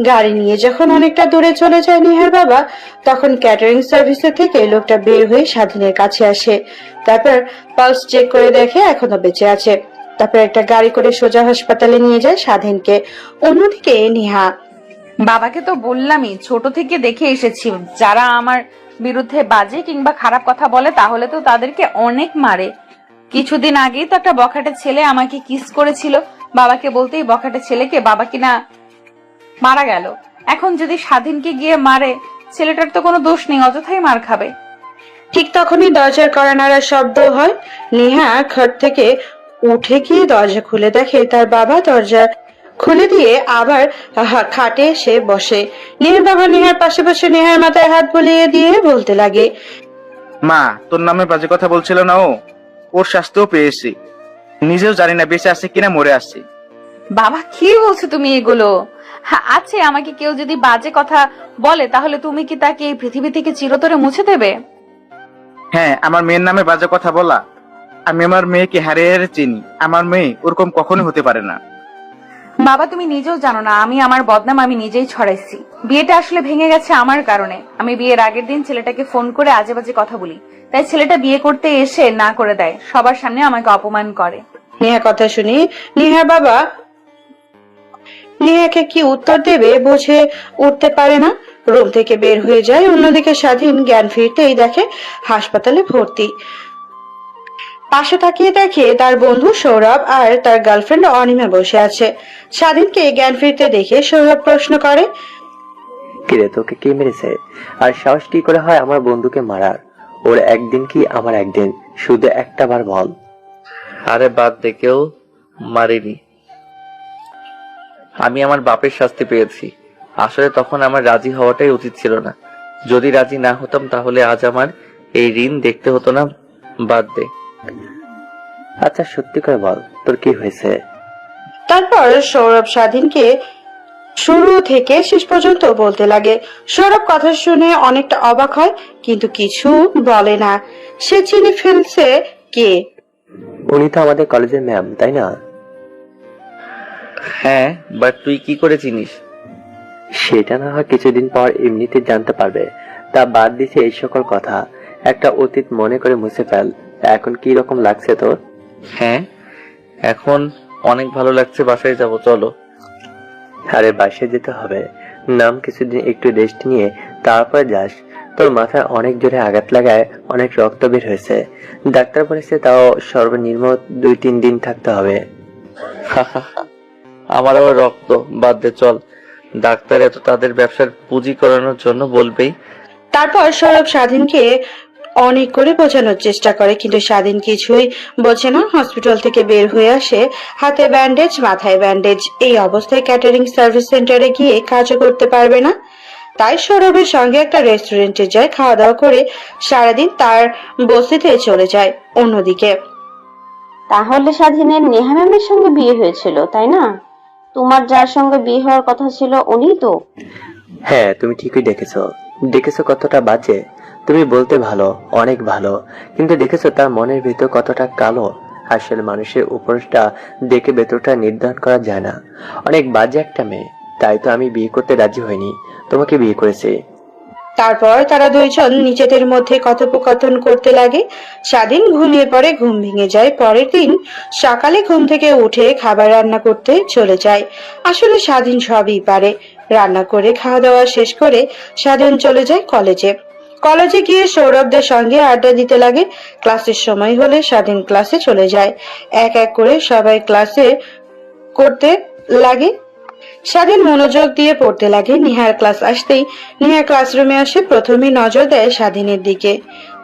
গাড়ি নিয়ে যখন অনেকটা দূরে চলে যায় নিহার বাবা, তখন ক্যাটারিং সার্ভিসের থেকে লোকটা বের হয়ে স্বাধীনের কাছে আসে। তারপর পালস চেক করে দেখে এখনো বেঁচে আছে। তারপর একটা গাড়ি করে সোজা হাসপাতালে নিয়ে যায় স্বাধীনকে। অন্যদিকে নিহা, বাবাকে তো বললামই, ছোট থেকে দেখে এসেছি যারা আমার বিরুদ্ধে বাজে কিংবা খারাপ কথা বলে তাহলে তো তাদেরকে অনেক মারে। কিছুদিন আগেই তো একটা বখাটে ছেলে আমাকে কিস করেছিল, বাবাকে বলতেই বখাটে ছেলেকে বাবা কিনা মারা গেল। এখন যদি স্বাধীনকে গিয়ে মারে, ছেলেটার তো কোনো দোষ নেই, অযথাই মার খাবে। ঠিক তখনই দরজার কড়া নাড়ার শব্দ হয়। নেহা ঘর থেকে উঠে গিয়ে দরজা খুলে দেখে তার বাবা দরজা খুলে দিয়ে আবার খাটে এসে বসে। নেহার বাবা নেহার পাশে বসে নেহার মাথায় হাত বুলিয়ে দিয়ে বলতে লাগে, মা, তোর নামে বাজে কথা বলছিল না, ওর শাস্তিও পেয়েছে। নিজেও জানি না বেঁচে আছে কিনা মরে আছে। বাবা কি বলছো তুমি এগুলো? আছে, আমাকে কেউ যদি বাজে কথা বলে তাহলে তুমি কি তাকে এই পৃথিবী থেকে চিরতরে মুছে দেবে? হ্যাঁ, আমার মেয়ের নামে বাজে কথা বলা। আমি আমার মেয়েকে হারিয়ে হারিয়ে চিনি। আমার মেয়ে ওরকম কখনোই হতে পারে না। বাবা, তুমি নিজেও জানো না আমি আমার বদনাম আমি নিজেই ছড়াইছি। বিয়েটা আসলে ভেঙে গেছে আমার কারণে। আমি বিয়ের আগের দিন ছেলেটাকে ফোন করে আজে বাজে কথা বলি, তাই ছেলেটা বিয়ে করতে এসে না করে দেয়, সবার সামনে আমাকে অপমান করে। নেহা কথা শুনে নেহার বাবা নেহাকে কি উত্তর দেবে বুঝে উঠতে পারে না। রুম থেকে বের হয়ে যায়। অন্যদিকে স্বাধীন জ্ঞান ফিরতেই দেখে হাসপাতালে ভর্তি। পাশে তাকিয়ে দেখে তার বন্ধু সৌরভ আর তার গার্লফ্রেন্ড অনিমা বসে আছে। স্বাধীনকে জ্ঞান ফিরতে দেখে সৌরভ প্রশ্ন করে, কিরে, তোকে কে মেরেছে? আর সাহস কি করে হয় আমার বন্ধুকে মারার? ওর একদিন কি আমার একদিন, শুধু একটা বার বল। আরে বাদ দে, কেউ মারিনি। আমি আমার বাপের শাস্তি পেয়েছি। আসলে তখন আমার রাজি হওয়াটাই উচিত ছিল না। যদি রাজি না হতাম তাহলে আজ আমার এই ঋণ দেখতে হতো না। বাদ দে। আচ্ছা সত্যি করে বল, তোর কি হয়েছে? তারপর সৌরভ স্বাধীনকে শুরু থেকে শেষ পর্যন্ত বলতে লাগে। সৌরভ কথা শুনে অনেকটা অবাক হয়, কিন্তু কিছু বলে না। সে চিনে ফেলছে কে। উনি তো আমাদের কলেজের ম্যাম, তাই না? হ্যাঁ, বাট তুই কি করে চিনিস? সেটা না হয় কিছুদিন পর এমনিতে জানতে পারবে। তা বাদ দিছে এই সকল কথা। একটা অতীত মনে করে মুছে ফেল। এখন কি রকম লাগছে তোর? হ্যাঁ, এখন অনেক ভালো লাগছে। বাসায় যাব, চলো। আরে বাসায় যেতে হবে? নাম কিছুদিন একটু রেস্ট নিয়ে তারপরে যাস। তোর মাথায় অনেক জোরে আঘাত লাগায় অনেক রক্ত বের হয়েছে। ডাক্তার বলেছে তাও সর্বনিম্ন 2-3 দিন থাকতে হবে। আমার আবার রক্ত? বাদ দে, চল। ডাক্তার এত তাদের ব্যবসার পুঁজি করানোর জন্য বলবেই। তারপর সৌরভ স্বাধীনকে অনেক করে বোঝানোর চেষ্টা করে, কিন্তু স্বাধীন কিছুই বোঝে না। হসপিটাল থেকে বের হয়ে আসে, হাতে ব্যান্ডেজ, মাথায় ব্যান্ডেজ। এই অবস্থায় ক্যাটারিং সার্ভিস সেন্টারে গিয়ে কাজও করতে পারবে না। তাই সৌরভের সঙ্গে একটা রেস্টুরেন্টে যায়, খাওয়া দাওয়া করে সারাদিন তার বস্তিতে চলে যায়। অন্যদিকে তাহলে স্বাধীনের নেহা ম্যামের সঙ্গে বিয়ে হয়েছিল, তাই না? তোমার যার সঙ্গে বিয়ে হওয়ার কথা ছিল উনি তো? হ্যাঁ, তুমি ঠিকই দেখেছো কতটা বাজে। তুমি বলতে ভালো, অনেক ভালো, কিন্তু দেখেছো তার মনের ভিতর কতটা কালো। আসলে মানুষের উপরটা দেখে ভেতরটা নির্ধারণ করা যায় না। অনেক বাজে একটা মেয়ে। তাই তো আমি বিয়ে করতে রাজি হইনি, তোমাকে বিয়ে করেছি। তারপর তারা দুইজন নিজেদের মধ্যে কথোপকথন করতে লাগে। স্বাধীন ঘুমিয়ে পড়ে, ঘুম ভেঙে যায়। পরের দিন সকালে ঘুম থেকে উঠে খাবার রান্না করতে চলে যায়। আসলে স্বাধীন সবই পারে। রান্না করে খাওয়া দাওয়া শেষ করে স্বাধীন চলে যায় কলেজে। কলেজে গিয়ে সৌরভদের সঙ্গে আড্ডা দিতে লাগে। ক্লাসের সময় হলে স্বাধীন ক্লাসে চলে যায়। এক এক করে সবাই ক্লাসে করতে লাগে। স্বাধীন মনোযোগ দিয়ে পড়তে লাগে। নিহার ক্লাস আসতেই নিহা ক্লাসরুমে আসে। প্রথমে নজর দেয় স্বাধীনের দিকে।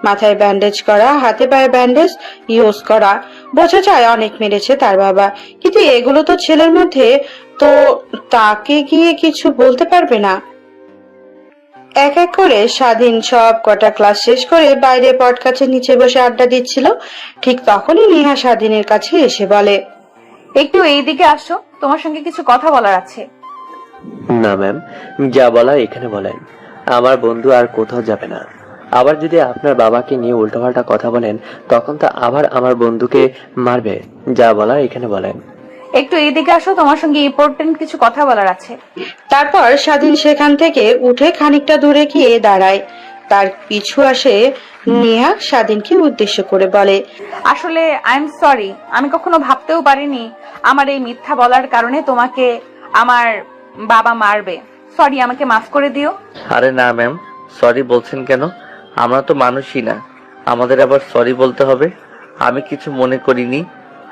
মাথায় ব্যান্ডেজ করা, হাতে পায়ে ব্যান্ডেজ ইউজ করা। বোঝা যায় অনেক মেরেছে তার বাবা, কিন্তু এগুলো তো ছেলের মধ্যে, তো তাকে গিয়ে কিছু বলতে পারবে না। এক এক করে স্বাধীন সব কটা ক্লাস শেষ করে বাইরে পট গাছের নিচে বসে আড্ডা দিচ্ছিল। ঠিক তখনই নিহা স্বাধীনের কাছে এসে বলে, একটু এইদিকে আসো, তোমার সঙ্গে কিছু কথা বলার আছে। না ম্যাম, যা বলার এখানে বলেন। আমার বন্ধু আর কোথাও যাবে না। আবার যদি আপনার বাবাকে নিয়ে উল্টোপাল্টা কথা বলেন তখন তো আবার আমার বন্ধুকে মারবে। যা বলার এখানে বলেন। একটু এইদিকে আসো, তোমার সঙ্গে ইম্পর্টেন্ট কিছু কথা বলার আছে। তারপর স্বাধীন সেখান থেকে উঠে খানিকটা দূরে গিয়ে দাঁড়ায়। তার পিছু আসে নেহা। স্বাধীনকে উদ্দেশ্য করে বলে, আসলে আই এম সরি, আমি কখনো ভাবতেও পারিনি আমার এই মিথ্যা বলার কারণে তোমাকে আমার বাবা মারবে। সরি, আমাকে মাফ করে দিও। আরে না ম্যাম, সরি বলছেন কেন? আমরা তো মানুষই না, আমাদের আবার সরি বলতে হবে? আমি কিছু মনে করিনি,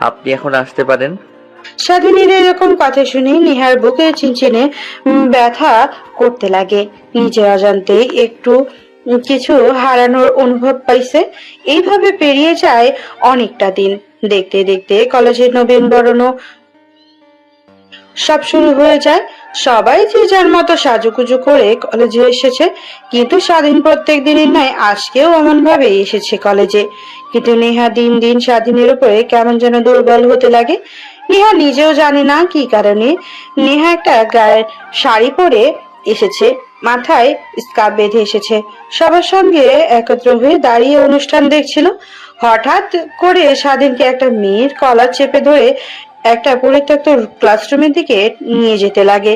আপনি এখন আসতে পারেন। স্বাধীনের এরকম কথা শুনে নেহার বুকে চিনচিনে ব্যথা করতে লাগে। নিজের অজান্তে একটু কিছু হারানোর অনুভব পাইছে। এইভাবে পেরিয়ে যায় অনেকটা দিন। দেখতে দেখতে কলেজের নবীন বরণ সব শুরু হয়ে যায়। সবাই যে যার মতো সাজুগুজু করে কলেজে এসেছে, কিন্তু স্বাধীন প্রত্যেক দিনের নয় আজকেও এমন ভাবে এসেছে কলেজে। কিন্তু নেহা দিন দিন স্বাধীনের উপরে কেমন যেন দুর্বল হতে লাগে। নেহা নিজেও জানে না কি কারণে। নেহা একটা গায়ের শাড়ি পরে এসেছে। মাথায় স্কার্ফ বেঁধে এসেছে, সবার সঙ্গে একত্র হয়ে দাঁড়িয়ে অনুষ্ঠান দেখছিল। হঠাৎ করে স্বাধীনকে একটা মেয়ের কলার চেপে ধরে একটা পরিত্যক্ত ক্লাসরুমের দিকে নিয়ে যেতে লাগে।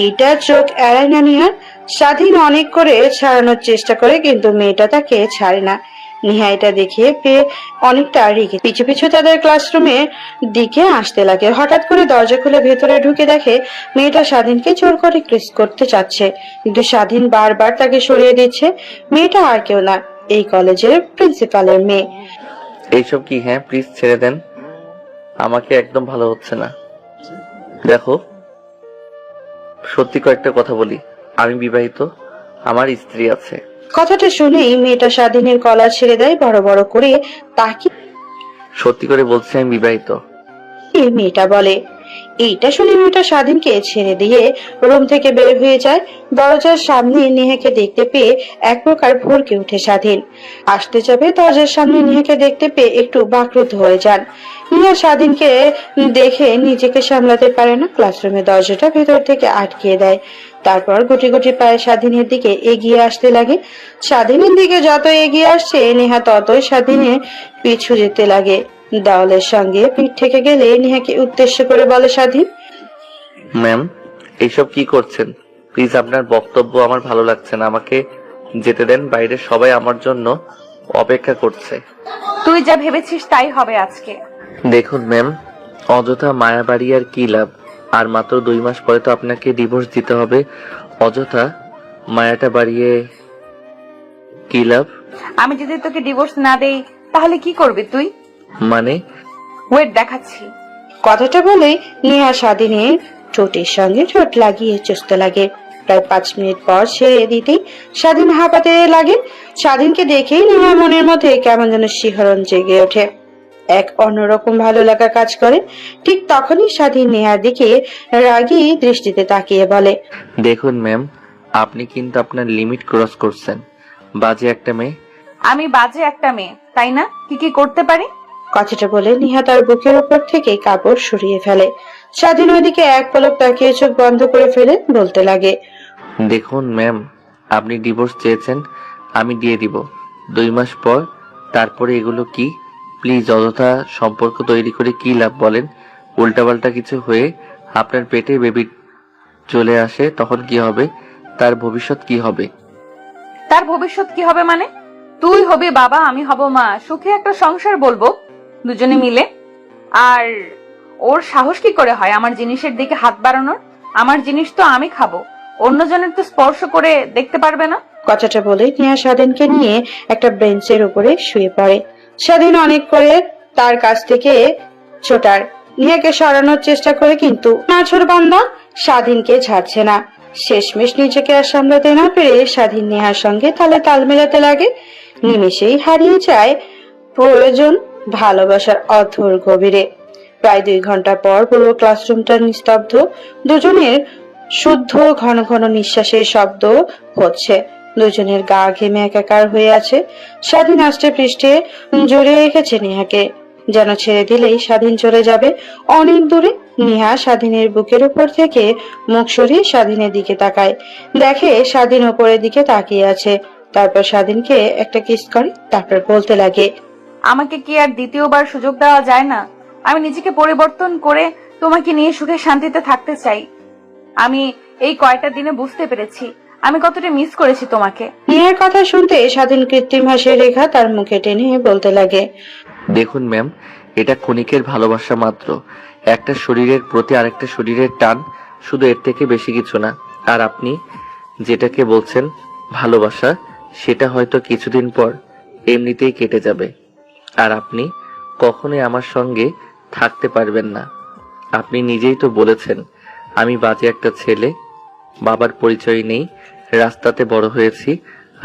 এইটা চোখ এড়ায় না নিহার। স্বাধীন অনেক করে ছাড়ানোর চেষ্টা করে, কিন্তু মেয়েটা তাকে ছাড়ে না। নিহা এটা দেখে পেয়ে অনেকটা রেগে পিছু পিছু তাদের ক্লাসরুমে দিকে আসতে লাগে। হঠাৎ করে দরজা খুলে ভেতরে ঢুকে দেখে মেয়েটা স্বাধীনকে জোর করে কিস করতে চাচ্ছে, কিন্তু স্বাধীন বারবার তাকে সরিয়ে দিচ্ছে। মেয়েটা আর কেউ না, এই কলেজের প্রিন্সিপালের মেয়ে। এইসব কি? হ্যাঁ, প্লিজ ছেড়ে দেন, আমাকে একদম ভালো হচ্ছে না। দেখো, সত্যি কয়েকটা কথা বলি, আমি বিবাহিত, আমার স্ত্রী আছে। কথাটা শুনেই মেয়েটা স্বাধীনের কলার ছেড়ে দেয়, বড় বড় করে তাকে সত্যি করে বলছি আমি বিবাহিত। মেয়েটা বলে। এইটা শুনে মেয়েটা স্বাধীনকে ছেড়ে দিয়ে রুম থেকে বের হয়ে যায়। দরজার সামনে নেহাকে দেখতে পেয়ে এক প্রকার ভরকে উঠে স্বাধীন। আসতে যাবে, দরজার সামনে নেহাকে দেখতে পেয়ে একটু বাকরুদ্ধ হয়ে যান। নেহা স্বাধীনকে দেখে নিজেকে সামলাতে পারে না, ক্লাসরুমের দরজাটা ভেতর থেকে আটকিয়ে দেয়। তারপর গুটি গুটি পায়ে স্বাধীনের দিকে এগিয়ে আসতে লাগে। স্বাধীনের দিকে যত এগিয়ে আসছে নেহা ততই স্বাধীনের পিছু যেতে লাগে। দেওয়ালের সঙ্গে পিঠ থেকে গেলে নেহাকে উদ্দেশ্য করে বলে স্বাধীন, ম্যাম, এইসব কি করছেন? প্লিজ, আপনার বক্তব্য আমার ভালো লাগছে না, আমাকে যেতে দেন, বাইরে সবাই আমার জন্য অপেক্ষা করছে। তুই যা ভেবেছিস তাই হবে আজকে। দেখুন ম্যাম, অযথা মায়া বাড়ি আর কি লাভ? আর মাত্র 2 মাস পরে তো আপনাকে ডিভোর্স দিতে হবে, অযথা মায়াটা বাড়িয়ে কি লাভ? আমি যদি তোকে ডিভোর্স না দেই তাহলে কি করবি তুই? মানে? ওয়েট দেখাচ্ছি। কথাটা বলেই নেহা স্বাধীনের ঠোঁটের সঙ্গে ঠোঁট লাগিয়ে চুষতে লাগে। প্রায় 5 মিনিট পর ছেড়ে দিতেই স্বাধীন হাঁপাতে লাগে। স্বাধীনকে দেখেই নেহার মনের মধ্যে কেমন যেন শিহরণ জেগে ওঠে, এক অন্যরকম ভালো লাগা কাজ করে। ঠিক তখনই স্বাধীন নেহার দিকে রাগী দৃষ্টিতে তাকিয়ে বলে, দেখুন ম্যাম, আপনি কিন্তু আপনার লিমিট ক্রস করছেন, বাজে একটা মেয়ে। আমি বাজে একটা মেয়ে, তাই না? কি কি করতে পারি? কথাটা বলে নেহা তার বুকের উপর থেকে কাপড় সরিয়ে ফেলে। স্বাধীন ওইদিকে এক পলক তাকিয়ে চোখ বন্ধ করে ফেলে বলতে লাগে, দেখুন ম্যাম, আপনি ডিভোর্স চেয়েছেন, আমি দিয়ে দিব 2 মাস পর। তারপরে এগুলো কি? প্লিজ, অযথা সম্পর্ক তৈরি করে কি লাভ বলেন? উল্টাপাল্টা কিছু হয়ে আপনার পেটে বেবি চলে আসে, তখন কি হবে? তার ভবিষ্যৎ কি হবে? তার ভবিষ্যৎ কি হবে মানে? তুই হবি বাবা, আমি হব মা, সুখে একটা সংসার বলবো দুজনে মিলে। আর ওর সাহস কি করে হয় আমার জিনিসের দিকে হাত বাড়ানোর? আমার জিনিস তো আমি খাবো, অন্যজনের তো স্পর্শ করে দেখতে পারবে না। কথাটা বলে নেহা স্বাধীনকে নিয়ে একটা বেঞ্চের উপরে শুয়ে পড়ে। স্বাধীন অনেক করে তার কাছ থেকে ছোটার নেহাকে সরানোর চেষ্টা করে, কিন্তু নাছোড় বান্দা স্বাধীনকে ছাড়ছে না। শেষমেশ নিজেকে আর সামলাতে না পেরে স্বাধীন নেহার সঙ্গে তালে তাল মেলাতে লাগে। নিমেষেই হারিয়ে যায় প্রয়োজন ভালোবাসার অথর গভীরে। প্রায় 2 ঘন্টা পর পুরো ক্লাসরুমটা নিস্তব্ধ। দুজনের শুদ্ধ ঘন ঘন নিঃশ্বাসের শব্দ হচ্ছে। দুজনের গা ঘেমে একাকার হয়ে আছে। স্বাধীন আষ্টে পৃষ্ঠে জড়িয়ে রেখেছে নেহাকে, যেন ছেড়ে দিলেই স্বাধীন চলে যাবে অনেক দূরে। নেহা স্বাধীনের বুকের উপর থেকে মুখ সরিয়ে স্বাধীনের দিকে তাকায়, দেখে স্বাধীন উপরের দিকে তাকিয়ে আছে। তারপর স্বাধীনকে একটা কিস করে, তারপর বলতে লাগে, আমাকে কি আর দ্বিতীয়বার সুযোগ দেওয়া যায় না? আমি নিজেকে পরিবর্তন করে তোমাকে নিয়ে সুখে শান্তিতে থাকতে চাই। আমি এই কয়টা দিনে বুঝতে পেরেছি আমি কতটা মিস করেছি তোমাকে। নেহার কথা শুনতে স্বাধীন কৃত্রিম হাসির রেখা তার মুখে টেনে বলতে লাগে, দেখুন ম্যাম, এটা ক্ষণিকের ভালোবাসা মাত্র, একটা শরীরের প্রতি আরেকটা শরীরের টান, শুধু এর থেকে বেশি কিছু না। আর আপনি যেটাকে বলছেন ভালোবাসা, সেটা হয়তো কিছুদিন পর এমনিতেই কেটে যাবে, আর আপনি কখনোই আমার সঙ্গে থাকতে পারবেন না। আপনি নিজেই তো বলেছেন আমি বাজে একটা ছেলে, বাবার পরিচয় নেই, রাস্তাতে বড় হয়েছি।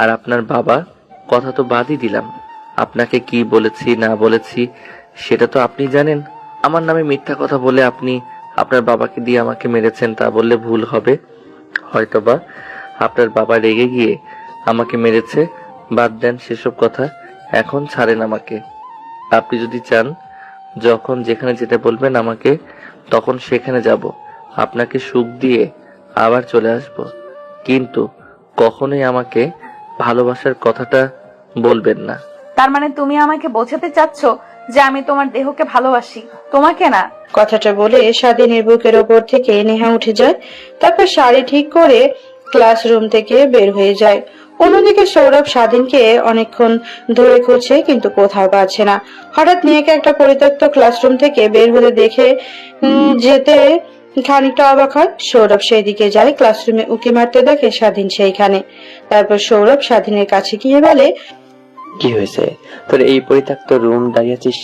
আর আপনার বাবা কথা তো বাদই দিলাম, আপনাকে কি বলেছি না বলেছি সেটা তো আপনি জানেন। আমার নামে মিথ্যা কথা বলে আপনি আপনার বাবাকে দিয়ে আমাকে মেরেছেন, তা বললে ভুল হবে। হয়তোবা আপনার বাবা রেগে গিয়ে আমাকে মেরেছে, বাদ দেন সেসব কথা, এখন ছাড়েন আমাকে। আপনি যদি চান যখন যেখানে যেতে বলবেন আমাকে, তখন সেখানে যাব, আপনাকে সুখ দিয়ে আবার চলে আসব। কিন্তু কখনোই আমাকে ভালোবাসার কথাটা বলবেন না। তার মানে তুমি আমাকে বোঝাতে চাচ্ছ যে আমি তোমার দেহকে ভালোবাসি, তোমাকে না? কথাটা বলে স্বাধীনের বুকের ওপর থেকে নেহা উঠে যায়। তারপর শাড়ি ঠিক করে ক্লাসরুম থেকে বের হয়ে যায়। অন্যদিকে সৌরভ স্বাধীনকে অনেকক্ষণ ধরে খুঁজছে কিন্তু কোথাও পাচ্ছে না। হঠাৎ নেহাকে একটা পরিত্যক্ত ক্লাসরুম থেকে বের হতে দেখে যেতে খানিকটা অবাক হয়। সৌরভ সেই দিকে যায়, ক্লাসরুমে উকি মারতে দেখে স্বাধীন সেইখানে। তারপর সৌরভ স্বাধীনের কাছে গিয়ে বলে, কি হয়েছে তোর? এই পরিত্যক্ত রুম দাঁড়িয়েছিস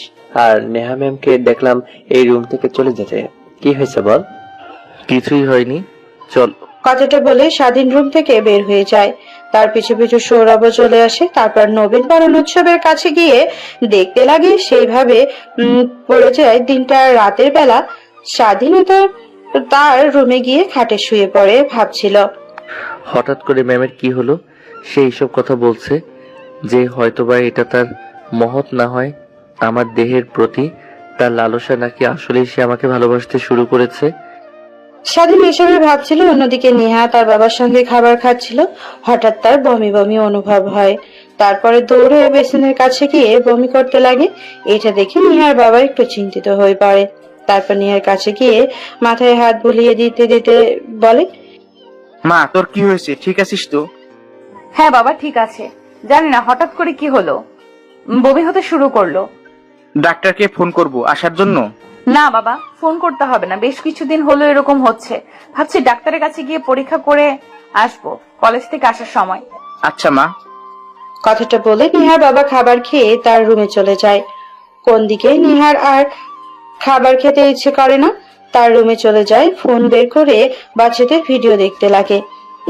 আর নেহা ম্যামকে দেখলাম এই রুম থেকে চলে যেতে। কি হয়েছে বল? কিছুই হয়নি, চল। কথাটা বলে স্বাধীন রুম থেকে বের হয়ে যায়। তার পিছু পিছু সৌরভও চলে আসে। তারপর নবীন বরণ উৎসবের কাছে গিয়ে দেখতে লাগে সেইভাবে পড়ে যায় দিনটা। রাতের বেলা স্বাধীনতা তার রুমে গিয়ে খাটে শুয়ে পড়ে ভাবছিল। হঠাৎ করে ম্যামের কি হলো? সে এইসব কথা বলছে যে হয়তোবা এটা তার মহৎ না হয় আমার দেহের প্রতি তার লালসা, নাকি আসলেই সে আমাকে ভালোবাসতে শুরু করেছে। স্বাধীন এসবে ভাবছিল। অন্যদিকে নেহা তার বাবার সঙ্গে খাবার খাচ্ছিল। হঠাৎ তার বমি বমি অনুভব হয়। তারপরে দৌড়ে বেসিনের কাছে গিয়ে বমি করতে লাগে। এটা দেখে নেহার বাবা একটু চিন্তিত হয়ে পড়ে। তারপর নেহার কাছে গিয়ে মাথায় হাত বুলিয়ে দিতে দিতে বলে, মা, তোর কি হয়েছে? ঠিক আছিস তো? হ্যাঁ বাবা, ঠিক আছে। জানি না হঠাৎ করে কি হলো, বমি হতে শুরু করলো। ডাক্তারকে ফোন করব আসার জন্য? না বাবা, ফোন করতে হবে না, বেশ কিছুদিন হলো এরকম হচ্ছে। ভাবছি ডাক্তারের কাছে গিয়ে পরীক্ষা করে আসবো কলেজ থেকে আসার সময়। আচ্ছা মা। কথাটা বলে নিহার বাবা খাবার খেয়ে তার রুমে চলে যায়। কোন দিকে নিহার আর খাবার খেতে ইচ্ছে করে না। তার রুমে চলে যায়, ফোন বের করে বাচ্চাদের ভিডিও দেখতে লাগে।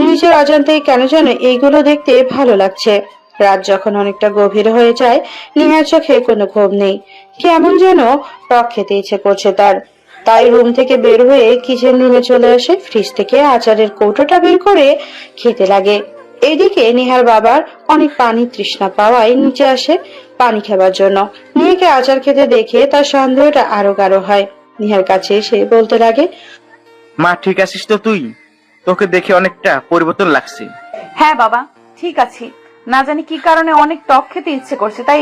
নিজের অজান্তেই কেন যেন এইগুলো দেখতে ভালো লাগছে। রাত যখন অনেকটা গভীর হয়ে যায়, নিহার চোখে কোনো ঘুম নেই। কেমন যেন টক খেতে ইচ্ছে করছে তার। তাই রুম থেকে বের হয়ে কিচেন রুমে চলে আসে। ফ্রিজ থেকে আচারের কৌটোটা বের করে খেতে লাগে। এইদিকে নিহার বাবার অনেক পানির তৃষ্ণা পাওয়ায় নিচে আসে পানি খাবার জন্য। নিহাকে আচার খেতে দেখে তার সন্দেহটা আরো গাঢ় হয়। নিহার কাছে এসে বলতে লাগে, মা, ঠিক আছিস তো তুই? তোকে দেখে অনেকটা পরিবর্তন লাগছে। হ্যাঁ বাবা, ঠিক আছি। না জানি কি কারণে অনেক টক খেতে ইচ্ছে করছে, তাই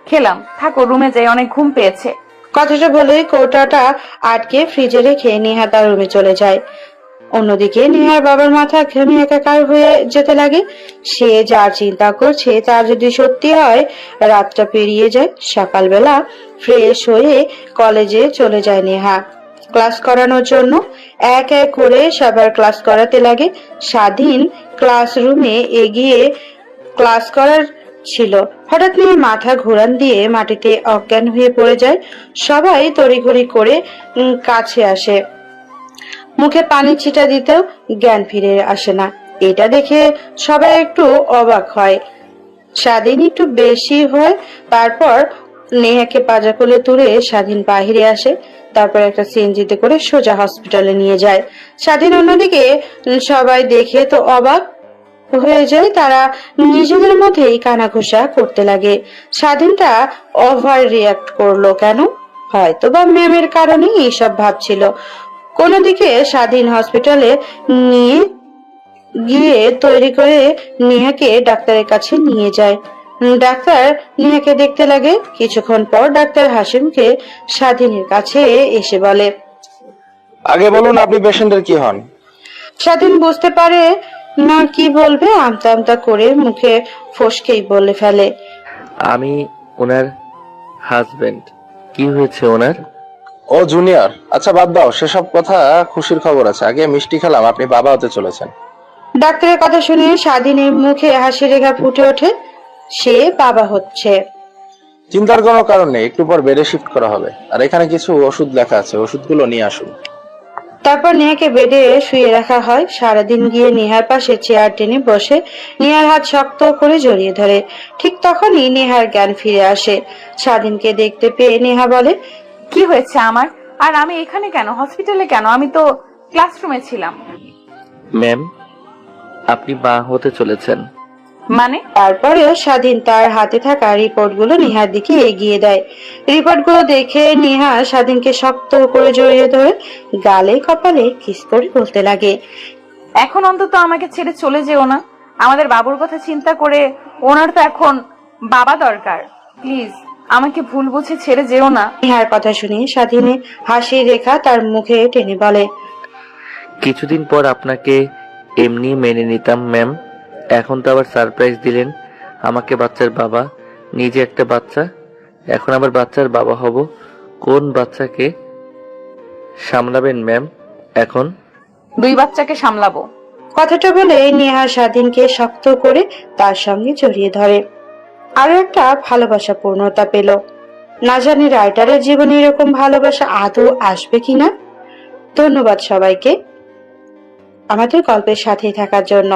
খেলাম। থাকো, রুমে যাই, অনেক ঘুম পেয়েছে। কথাটা বলে কৌটাটা আটকে ফ্রিজে রেখে নিহা তার রুমে চলে যায়। অন্যদিকে নিহার বাবার মাথা ঘেমে একাকার হয়ে যেতে লাগে। সে যা চিন্তা করছে তা যদি সত্যি হয়, রাতটা পেরিয়ে যায়। সকালবেলা ফ্রেশ হয়ে কলেজে চলে যায় নেহা ক্লাস করানোর জন্য। এক এক করে সবার ক্লাস করাতে লাগে। স্বাধীন ক্লাসরুমে এগিয়ে ক্লাস করার ছিল। হঠাৎ নিয়ে মাথা ঘোরান দিয়ে মাটিতে অজ্ঞান হয়ে পড়ে যায়। সবাই তড়িঘড়ি করে কাছে আসে। মুখে পানি ছিটা দিতেও জ্ঞান ফিরে আসে না। এটা দেখে সবাই একটু অবাক হয়। স্বাধীন একটু বেশি হয়। তারপর নেহাকে পাজা কোলে তুলে স্বাধীন বাহিরে আসে। তারপর একটা সিএনজিতে করে সোজা হসপিটালে নিয়ে যায়। স্বাধীন অন্যদিকে সবাই দেখে তো অবাক হয়ে যায়। তারা নিজেদের মধ্যেই কানাঘুষা করতে লাগে। স্বাধীনটা ওভার রিয়াক্ট করলো কেন? হয়তো বা ম্যামের কারণে এইসব ভাবছিল। কোনো দিকে স্বাধীন হসপিটালে নিয়ে গিয়ে তৈরি করে নেহাকে ডাক্তারের কাছে নিয়ে যায়। ডাক্তার নেহাকে দেখতে লাগে। কিছুক্ষণ পর ডাক্তার হাসিমকে স্বাধীনের কাছে এসে বলে, আগে বলুন আপনি পেশেন্টের কি হন? স্বাধীন বুঝতে পারে না কি বলবে, আমতা আমতা করে মুখে ফসকেই বলে ফেলে, আমি ওনার হাজবেন্ড। কি হয়েছে ওনার? ও জুনিয়র। আচ্ছা বাদ দাও সেসব কথা, খুশির খবর আছে। আগে মিষ্টি খেলাম, আপনি বাবা হতে চলেছেন। ডাক্তারের কথা শুনে স্বাধীনের মুখে হাসি রেখা ফুটে ওঠে। সে বাবা হচ্ছে। চিন্তার কোনো কারণ নেই, একটু পর বেডে শিফট করা হবে। আর এখানে কিছু ওষুধ লেখা আছে, ওষুধগুলো নিয়ে আসুন। তারপর নেহাকে বেডে শুয়ে রাখা হয়। সারাদিন গিয়ে নেহার পাশে চেয়ার টেনে বসে নেহার হাত শক্ত করে জড়িয়ে ধরে। ঠিক তখনই নেহার জ্ঞান ফিরে আসে। স্বাধীনকে দেখতে পেয়ে নেহা বলে, কি হয়েছে আমার? আর আমি এখানে কেন, হসপিটালে কেন? আমি তো ক্লাসরুমে ছিলাম। ম্যাম, আপনি মা হতে চলেছেন। মানে? তারপরেও স্বাধীন তার হাতে থাকা রিপোর্টগুলো নেহার দিকে এগিয়ে দেয়। রিপোর্টগুলো দেখে নেহা স্বাধীনকে শক্ত করে জড়িয়ে ধরে গালে কপালে কিস করে বলতে লাগে, এখন অন্তত আমাকে ছেড়ে চলে যেও না। আমাদের বাবুর কথা চিন্তা করে ওনার তো এখন বাবা দরকার। প্লিজ আমাকে ভুল বুঝে ছেড়ে যেও না। নেহার কথা শুনে স্বাধীনে হাসির রেখা তার মুখে টেনে বলে, কিছুদিন পর আপনাকে এমনি মেনে নিতাম ম্যাম, এখন তো আবার সারপ্রাইজ দিলেন আমাকে বাচ্চার বাবা, নিজে একটা বাচ্চা, এখন আবার বাচ্চার বাবা হব। কোন বাচ্চাকে সামলাবেন ম্যাম এখন? 2 বাচ্চাকে সামলাবো। কথাটা বলে নেহা স্বাধীনকে শক্ত করে তার সঙ্গে জড়িয়ে ধরে। আরো একটা ভালোবাসা পূর্ণতা পেল। না জানি রাইটারের জীবনে এরকম ভালোবাসা আদৌ আসবে কিনা। ধন্যবাদ সবাইকে আমাদের গল্পের সাথে থাকার জন্য।